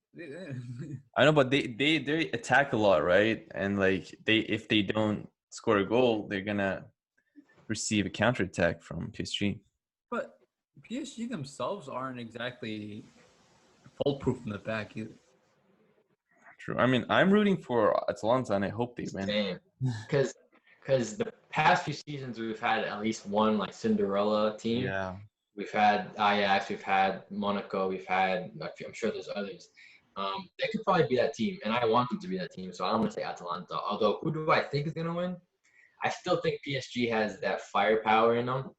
Speaker 1: I know, but they attack a lot, right? And like if they don't score a goal, they're gonna receive a counterattack from PSG.
Speaker 2: But PSG themselves aren't exactly foolproof in the back either.
Speaker 1: True. I mean, I'm rooting for Atalanta, and I hope they win.
Speaker 3: same. Because the past few seasons we've had at least one like Cinderella team.
Speaker 1: Yeah.
Speaker 3: We've had Ajax, we've had Monaco, we've had I'm sure there's others. They could probably be that team, and I want them to be that team. So I'm gonna say Atalanta. Although who do I think is gonna win? I still think PSG has that firepower in them.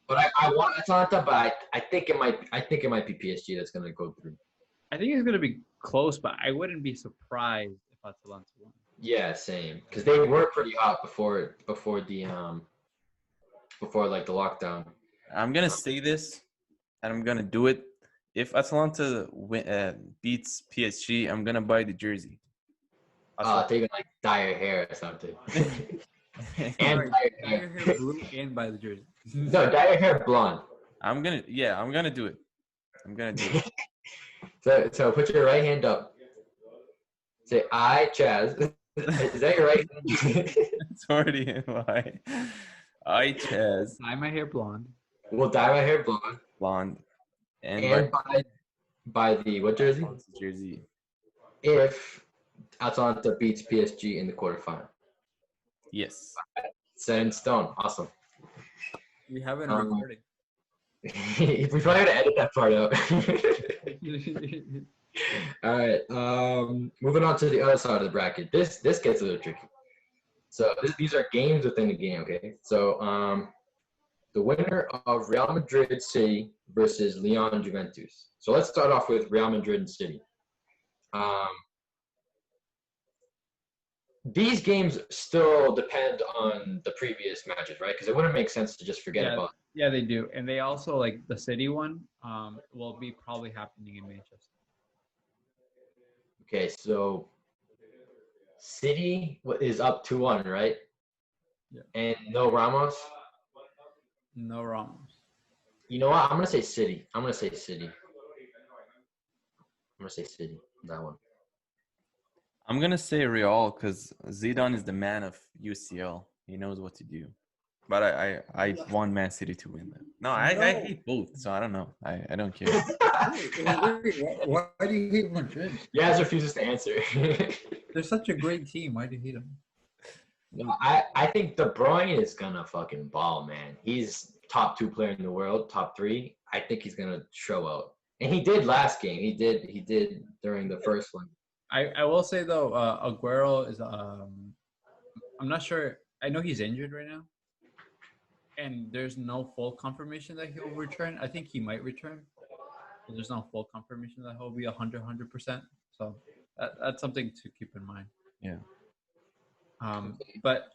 Speaker 3: But I want Atalanta, but I think it might be PSG that's gonna go through.
Speaker 2: I think it's gonna be close, but I wouldn't be surprised if Atalanta won.
Speaker 3: Yeah, same. Because they were pretty hot before like the lockdown.
Speaker 1: I'm gonna say this, and I'm gonna do it. If Atalanta beats PSG, I'm gonna buy the jersey.
Speaker 3: Taking like dye your hair or something. And
Speaker 2: Sorry,
Speaker 3: dye
Speaker 2: dye
Speaker 3: your
Speaker 2: your
Speaker 3: hair.
Speaker 2: hair blue and buy the jersey.
Speaker 3: No, dye your hair blonde.
Speaker 1: I'm gonna do it. I'm gonna do it.
Speaker 3: So put your right hand up. Say I Chaz. Is that your right hand?
Speaker 1: It's already in my Chaz
Speaker 2: Dye my hair blonde.
Speaker 3: We'll dye my hair blonde.
Speaker 1: blonde
Speaker 3: And buy the what jersey?
Speaker 1: jersey.
Speaker 3: If Atalanta beats PSG in the quarterfinal.
Speaker 1: Yes.
Speaker 3: Set in stone. Awesome.
Speaker 2: We have it on recording.
Speaker 3: We probably gotta edit that part out. All right. Moving on to the other side of the bracket. This gets a little tricky. So these are games within the game. Okay. So the winner of Real Madrid City versus Lyon Juventus. So let's start off with Real Madrid and City. These games still depend on the previous matches, right? Because it wouldn't make sense to just forget about.
Speaker 2: Yeah, they do, and they also like the City one. Will be probably happening in Manchester.
Speaker 3: Okay, so City is up 2-1, right?
Speaker 2: Yeah.
Speaker 3: And no Ramos.
Speaker 2: No Ramos.
Speaker 3: You know what? I'm gonna say City. I'm gonna say City. That one.
Speaker 1: I'm gonna say Real because Zidane is the man of UCL. He knows what to do. But I want Man City to win that. No, I hate both, so I don't know. I don't care.
Speaker 2: Why do you hate Madrid?
Speaker 3: Yaz refuses to answer.
Speaker 2: They're such a great team. Why do you hate them?
Speaker 3: No, I think De Bruyne is gonna fucking ball, man. He's top 2 player in the world, top 3. I think he's gonna show out, and he did last game. He did during the first one.
Speaker 2: I will say though, Aguero is I'm not sure. I know he's injured right now, and there's no full confirmation that he'll return. I think he might return, but there's no full confirmation that he'll be 100%. So that's something to keep in mind.
Speaker 1: Yeah.
Speaker 2: But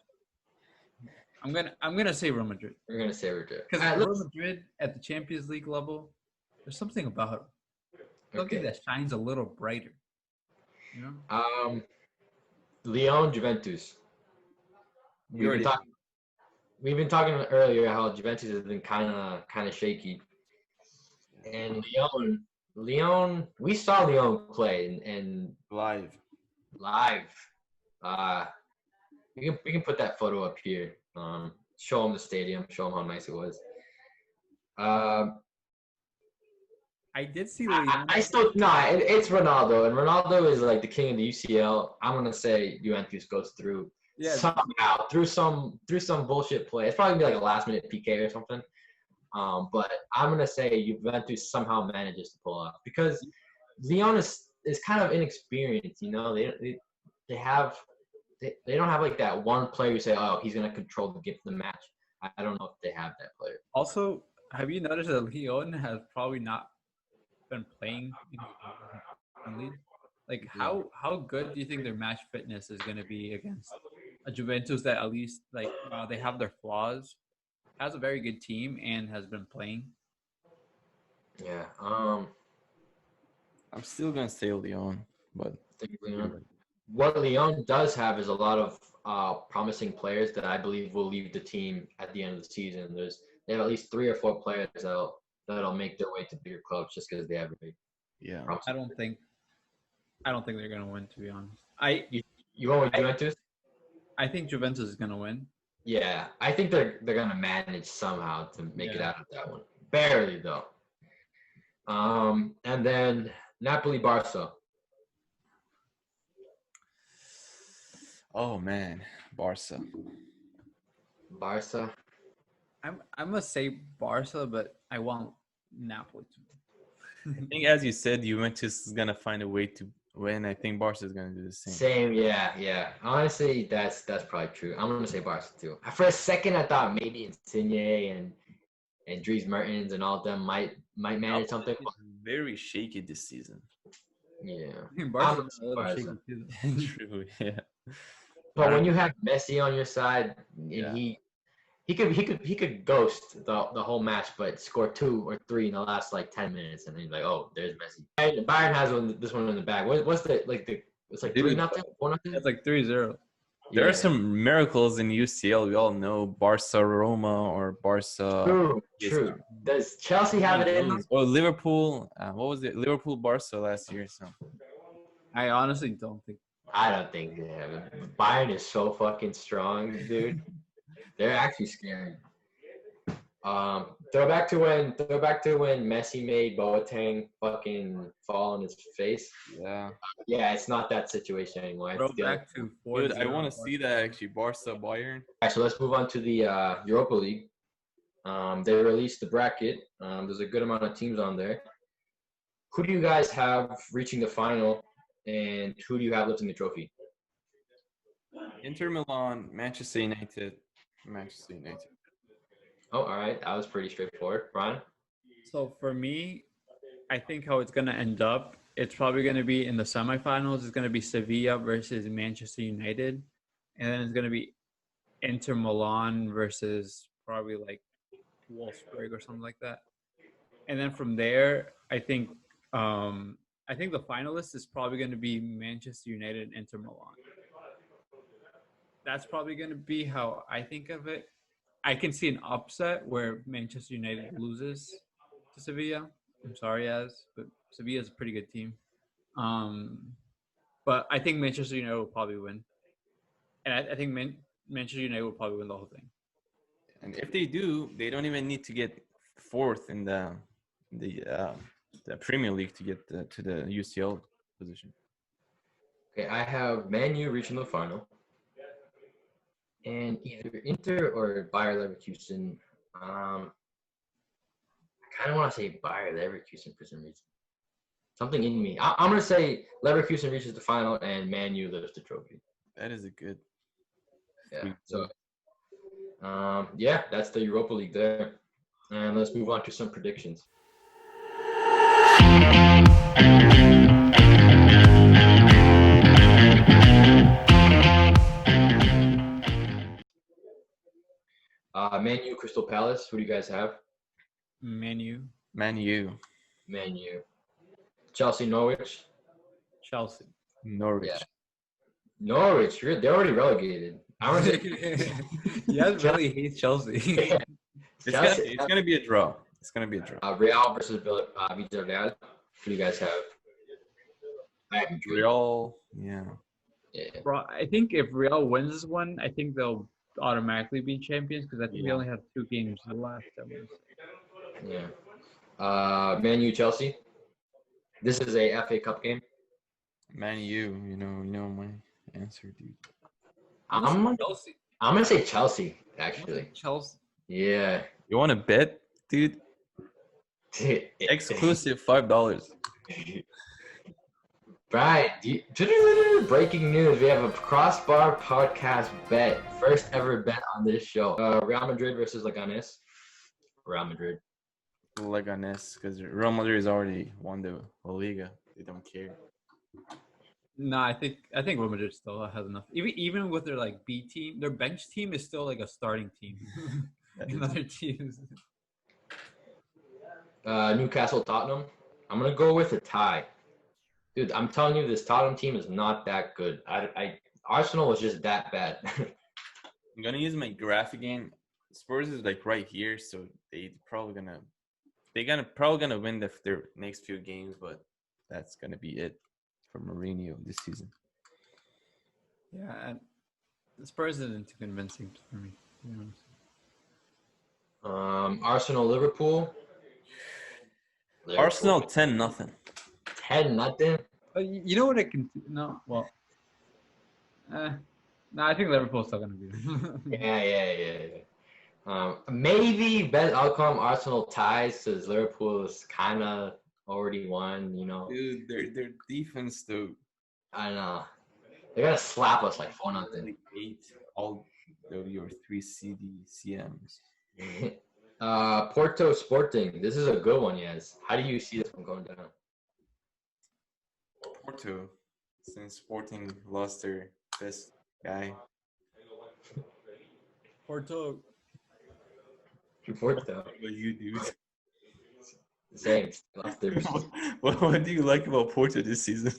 Speaker 2: I'm gonna say Real Madrid.
Speaker 3: We're gonna say Madrid
Speaker 2: Because Real Madrid at the Champions League level, there's something about them. Something that shines a little brighter. You know?
Speaker 3: Lyon Juventus. We've been talking earlier how Juventus has been kind of shaky, and Lyon. We saw Lyon play and
Speaker 1: Live.
Speaker 3: we can put that photo up here. Show them the stadium. Show them how nice it was.
Speaker 2: I did see
Speaker 3: I still no. It's Ronaldo, and Ronaldo is like the king of the UCL. I'm gonna say Juventus goes through somehow through some bullshit play. It's probably gonna be like a last minute PK or something. But I'm gonna say Juventus somehow manages to pull off because Leon is kind of inexperienced. You know, they have they don't have like that one player who say, oh, he's gonna control the match. I don't know if they have that player.
Speaker 2: Also, have you noticed that Leon has probably not been playing in league? Like, how good do you think their match fitness is going to be against a Juventus that at least like they have their flaws, has a very good team, and has been playing?
Speaker 3: Yeah.
Speaker 1: I'm still gonna say Leon, but
Speaker 3: Leon. What Leon does have is a lot of promising players that I believe will leave the team at the end of the season. They have at least 3 or 4 players that'll make their way to bigger clubs just because they have
Speaker 2: I don't think they're gonna win, to be honest.
Speaker 3: You going with Juventus?
Speaker 2: I think Juventus is gonna win.
Speaker 3: Yeah, I think they're gonna manage somehow to make it out of that one. Barely though. And then Napoli Barca.
Speaker 1: Oh man, Barca.
Speaker 2: I'm gonna say Barca, but I want Napoli to win.
Speaker 1: I think, as you said, Juventus is gonna find a way to win. I think Barca is gonna do the same.
Speaker 3: Yeah. Honestly, that's probably true. I'm gonna say Barca too. For a second, I thought maybe Insigne and Dries Mertens and all of them might manage something.
Speaker 1: Very shaky this season.
Speaker 3: Yeah,
Speaker 2: Barca's a little shaky too.
Speaker 1: True, yeah.
Speaker 3: But when you have Messi on your side, and he could ghost the whole match, but score 2 or 3 in the last like 10 minutes, and then you're like, oh, there's Messi. And Bayern has this one in the bag. What's the it's like 3-0, 4-0.
Speaker 2: It's like 3-0.
Speaker 1: There are some miracles in UCL. We all know Barca, Roma, or Barca.
Speaker 3: True. Does Chelsea have it in them?
Speaker 1: Or Liverpool. What was it? Liverpool, Barca last year. So
Speaker 2: I honestly don't think.
Speaker 3: I don't think they have it. Bayern is so fucking strong, dude. They're actually scary. Throw back to when Messi made Boateng fucking fall on his face. Yeah, it's not that situation anymore.
Speaker 2: Throw back to 4-0.
Speaker 1: Dude, I want to see that actually. Barca, Bayern.
Speaker 3: All right, so let's move on to the Europa League. They released the bracket. There's a good amount of teams on there. Who do you guys have reaching the final, and who do you have lifting the trophy?
Speaker 1: Inter Milan, Manchester United.
Speaker 3: Oh, all right. That was pretty straightforward. Brian?
Speaker 2: So for me, I think how it's going to end up, it's probably going to be in the semifinals. It's going to be Sevilla versus Manchester United. And then it's going to be Inter Milan versus probably like Wolfsburg or something like that. And then from there, I think the finalist is probably going to be Manchester United and Inter Milan. That's probably going to be how I think of it. I can see an upset where Manchester United loses to Sevilla. I'm sorry, but Sevilla is a pretty good team. But I think Manchester United will probably win. And I think Manchester United will probably win the whole thing.
Speaker 1: And if they do, they don't even need to get 4th in the Premier League to get to the UCL position.
Speaker 3: Okay, I have Man U reaching the final. And either Inter or Bayer Leverkusen. I kind of want to say Bayer Leverkusen for some reason. Something in me. I'm going to say Leverkusen reaches the final and Man U lifts the trophy.
Speaker 1: That is a good.
Speaker 3: Yeah. So, that's the Europa League there. And let's move on to some predictions. Man U, Crystal Palace. Who do you guys have?
Speaker 2: Man U.
Speaker 3: Chelsea, Norwich.
Speaker 1: Norwich.
Speaker 3: Yeah. Norwich. They're already relegated.
Speaker 2: Really hates Chelsea.
Speaker 1: It's gonna be a draw.
Speaker 3: Real versus Villarreal. Who do you guys have? I have
Speaker 1: Real. Yeah.
Speaker 3: Yeah.
Speaker 2: Bro, I think if Real wins this one, I think they'll automatically be champions because I think they only have 2 games left. I want to say.
Speaker 3: Yeah. Man U Chelsea. This is a FA Cup game.
Speaker 1: Man, you know my answer, dude.
Speaker 3: I'm gonna
Speaker 2: Chelsea.
Speaker 3: say Chelsea actually.
Speaker 2: Chelsea.
Speaker 3: Yeah.
Speaker 1: You want to bet, dude? Exclusive $5.
Speaker 3: Right. Breaking news. We have a Crossbar podcast bet. First ever bet on this show. Real Madrid versus Leganes. Real Madrid.
Speaker 1: Leganes, because Real Madrid has already won the La Liga. They don't care.
Speaker 2: No, I think Real Madrid still has enough. Even with their like B team, their bench team is still like a starting team. In other teams.
Speaker 3: Newcastle Tottenham. I'm gonna go with a tie. Dude, I'm telling you, this Tottenham team is not that good. Arsenal was just that bad.
Speaker 1: I'm gonna use my graphic game. Spurs is like right here, so they're probably gonna win their next few games, but that's gonna be it for Mourinho this season.
Speaker 2: Yeah, and the Spurs isn't too convincing for me.
Speaker 3: Arsenal Liverpool.
Speaker 1: Arsenal 10-0.
Speaker 3: 10-0.
Speaker 2: You know what I can? No, well, no, I think Liverpool's still gonna be.
Speaker 3: Yeah. Maybe best outcome Arsenal ties because Liverpool is kind of already won.
Speaker 1: Dude, their defense though.
Speaker 3: I know they're gonna slap us like 4-0.
Speaker 1: Like 8 all your 3 CMs.
Speaker 3: Porto Sporting. This is a good one, yes. How do you see this one going down?
Speaker 1: Porto, since Sporting lost their best guy.
Speaker 2: Porto.
Speaker 3: Porto.
Speaker 1: What you do?
Speaker 3: Same. Lost their.
Speaker 1: What do you like about Porto this season?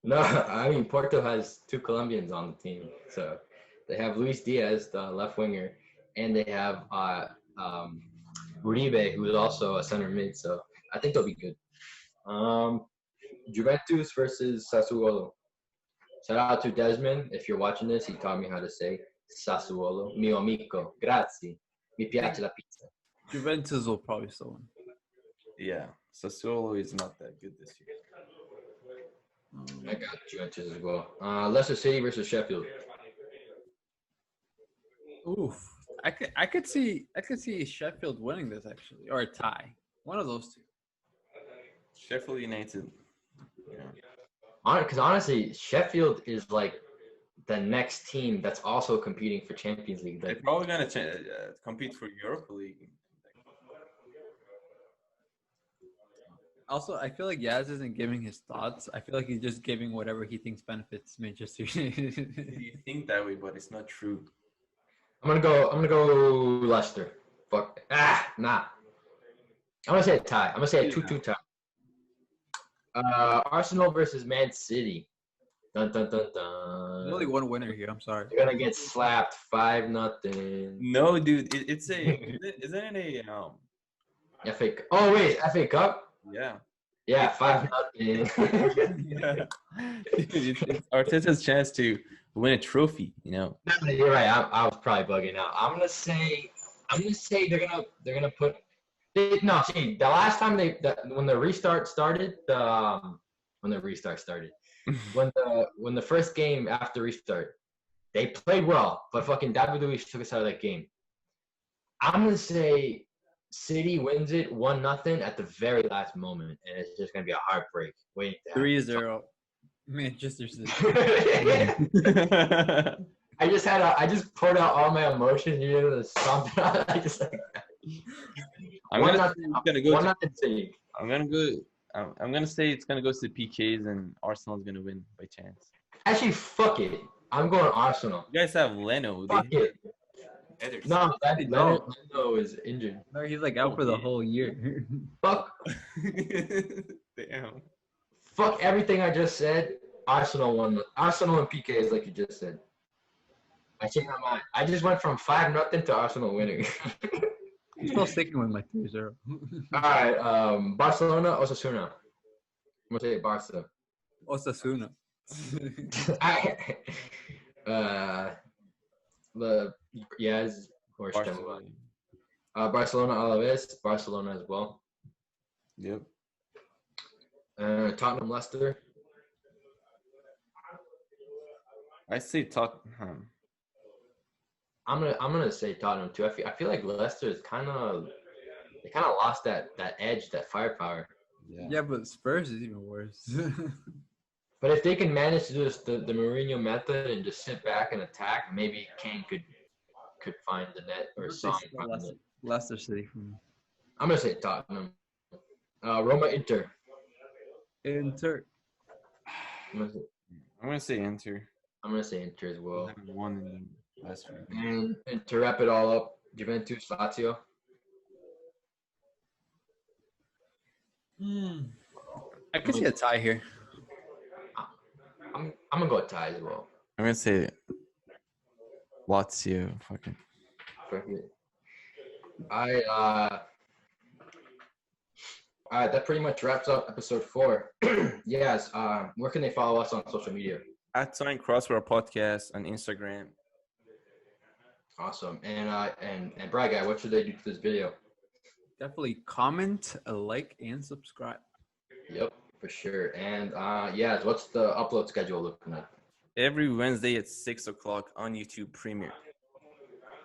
Speaker 3: No, I mean Porto has 2 Colombians on the team, so they have Luis Diaz, the left winger, and they have Uribe, who is also a center mid. So I think they'll be good. Juventus versus Sassuolo. Shout out to Desmond. If you're watching this, he taught me how to say Sassuolo. Mio amico. Grazie. Mi piace la pizza.
Speaker 2: Juventus will probably still win.
Speaker 1: Yeah, Sassuolo is not that good this year.
Speaker 3: I got Juventus as well. Leicester City versus Sheffield.
Speaker 2: Oof. I could see Sheffield winning this actually, or a tie. One of those two.
Speaker 1: Sheffield United. Yeah.
Speaker 3: Because honestly, Sheffield is like the next team that's also competing for Champions League.
Speaker 1: They're probably gonna compete for Europa League.
Speaker 2: Also, I feel like Yaz isn't giving his thoughts. I feel like he's just giving whatever he thinks benefits Manchester United.
Speaker 1: You think that way, but it's not true.
Speaker 3: I'm gonna go Leicester. Fuck. Nah. I'm gonna say a tie. I'm gonna say a 2-2 tie. Arsenal versus Man City. Dun dun dun dun.
Speaker 2: There's only one winner here. I'm sorry.
Speaker 3: They're gonna get slapped 5-0.
Speaker 1: No, dude, isn't it a
Speaker 3: FA. Oh wait, FA Cup.
Speaker 1: Yeah.
Speaker 3: Yeah, 5-0.
Speaker 1: Yeah. It's Arteta's chance to win a trophy.
Speaker 3: No, you're right. I was probably bugging out. I'm gonna say they're gonna put. No, see, the last time when the restart started, when the first game after restart, they played well, but fucking David Luiz took us out of that game. I'm gonna say City wins it 1-0 at the very last moment, and it's just gonna be a heartbreak.
Speaker 2: 3-0. Manchester City.
Speaker 3: I just poured out all my emotions. You know, something. I just like.
Speaker 1: I'm gonna say it's gonna go to the PKs and Arsenal's gonna win by chance.
Speaker 3: Actually, fuck it. I'm going Arsenal.
Speaker 1: You guys have Leno.
Speaker 3: Fuck it. No, Leno is injured.
Speaker 2: No, he's like out for the whole year.
Speaker 3: Fuck.
Speaker 1: Damn.
Speaker 3: Fuck everything I just said. Arsenal won. Arsenal and PKs, like you just said. I changed my mind. I just went from 5-0 to Arsenal winning.
Speaker 2: I'm still sticking with my 3-0.
Speaker 3: All right, Barcelona, Osasuna. I'm gonna say Barca.
Speaker 2: Osasuna.
Speaker 3: Yes, or
Speaker 1: Barcelona.
Speaker 3: Barcelona Alaves, Barcelona as well.
Speaker 1: Yep.
Speaker 3: Tottenham Leicester.
Speaker 1: I say Tottenham.
Speaker 3: I'm gonna say Tottenham too. I feel like Leicester is kind of lost that edge, that firepower.
Speaker 2: Yeah, but Spurs is even worse.
Speaker 3: But if they can manage to do this, the Mourinho method and just sit back and attack, maybe Kane could find the net or Son find the net.
Speaker 2: Leicester City for me.
Speaker 3: I'm gonna say Tottenham. Roma Inter.
Speaker 2: Inter.
Speaker 3: I'm
Speaker 1: gonna say Inter.
Speaker 3: I'm gonna say Inter as well.
Speaker 1: They haven't won in the last few
Speaker 3: And to wrap it all up, Juventus Lazio.
Speaker 2: I could see a tie here.
Speaker 3: I'm gonna go with tie as well.
Speaker 1: I'm gonna say Lazio. Fucking.
Speaker 3: That pretty much wraps up episode 4. Yes. Where can they follow us on social media?
Speaker 1: At Crossbar Podcast on Instagram.
Speaker 3: Awesome. And Brad guy, what should they do to this video?
Speaker 2: Definitely comment, like, and subscribe.
Speaker 3: Yep, for sure. And what's the upload schedule looking like?
Speaker 1: Every Wednesday at 6 o'clock on YouTube Premiere.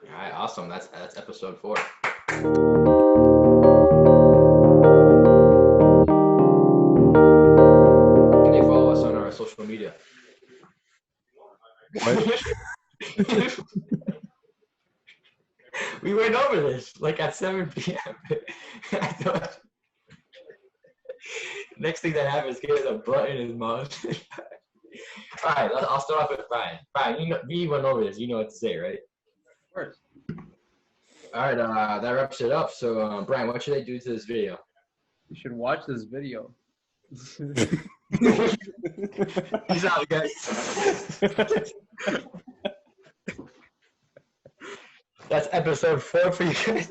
Speaker 3: All right, awesome. That's episode 4. Can they follow us on our social media? We went over this like at 7 p.m. I thought next thing that happens, he has a butt in his mouth. All right, I'll start off with Brian. Brian, we went over this. You know what to say, right?
Speaker 2: Of course.
Speaker 3: All right, that wraps it up. So, Brian, what should they do to this video?
Speaker 2: You should watch this video.
Speaker 3: Peace out, guys. That's episode 4 for you guys.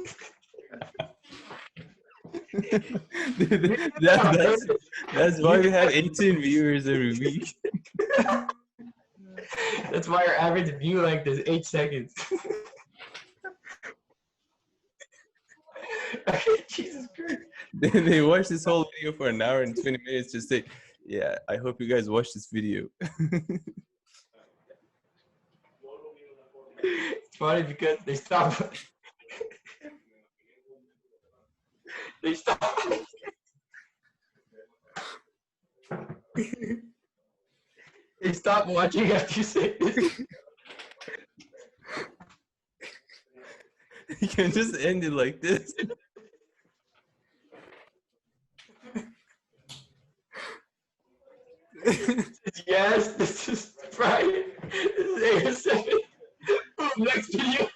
Speaker 1: That's why we have 18 viewers every week.
Speaker 3: That's why our average view length is 8 seconds. Jesus Christ.
Speaker 1: They watch this whole video for an hour and 20 minutes to say, yeah, I hope you guys watch this video.
Speaker 3: It's funny because they stop. They stop watching after you say this.
Speaker 1: You can just end it like this.
Speaker 3: Yes, this is Brian. This is ASM. Next video.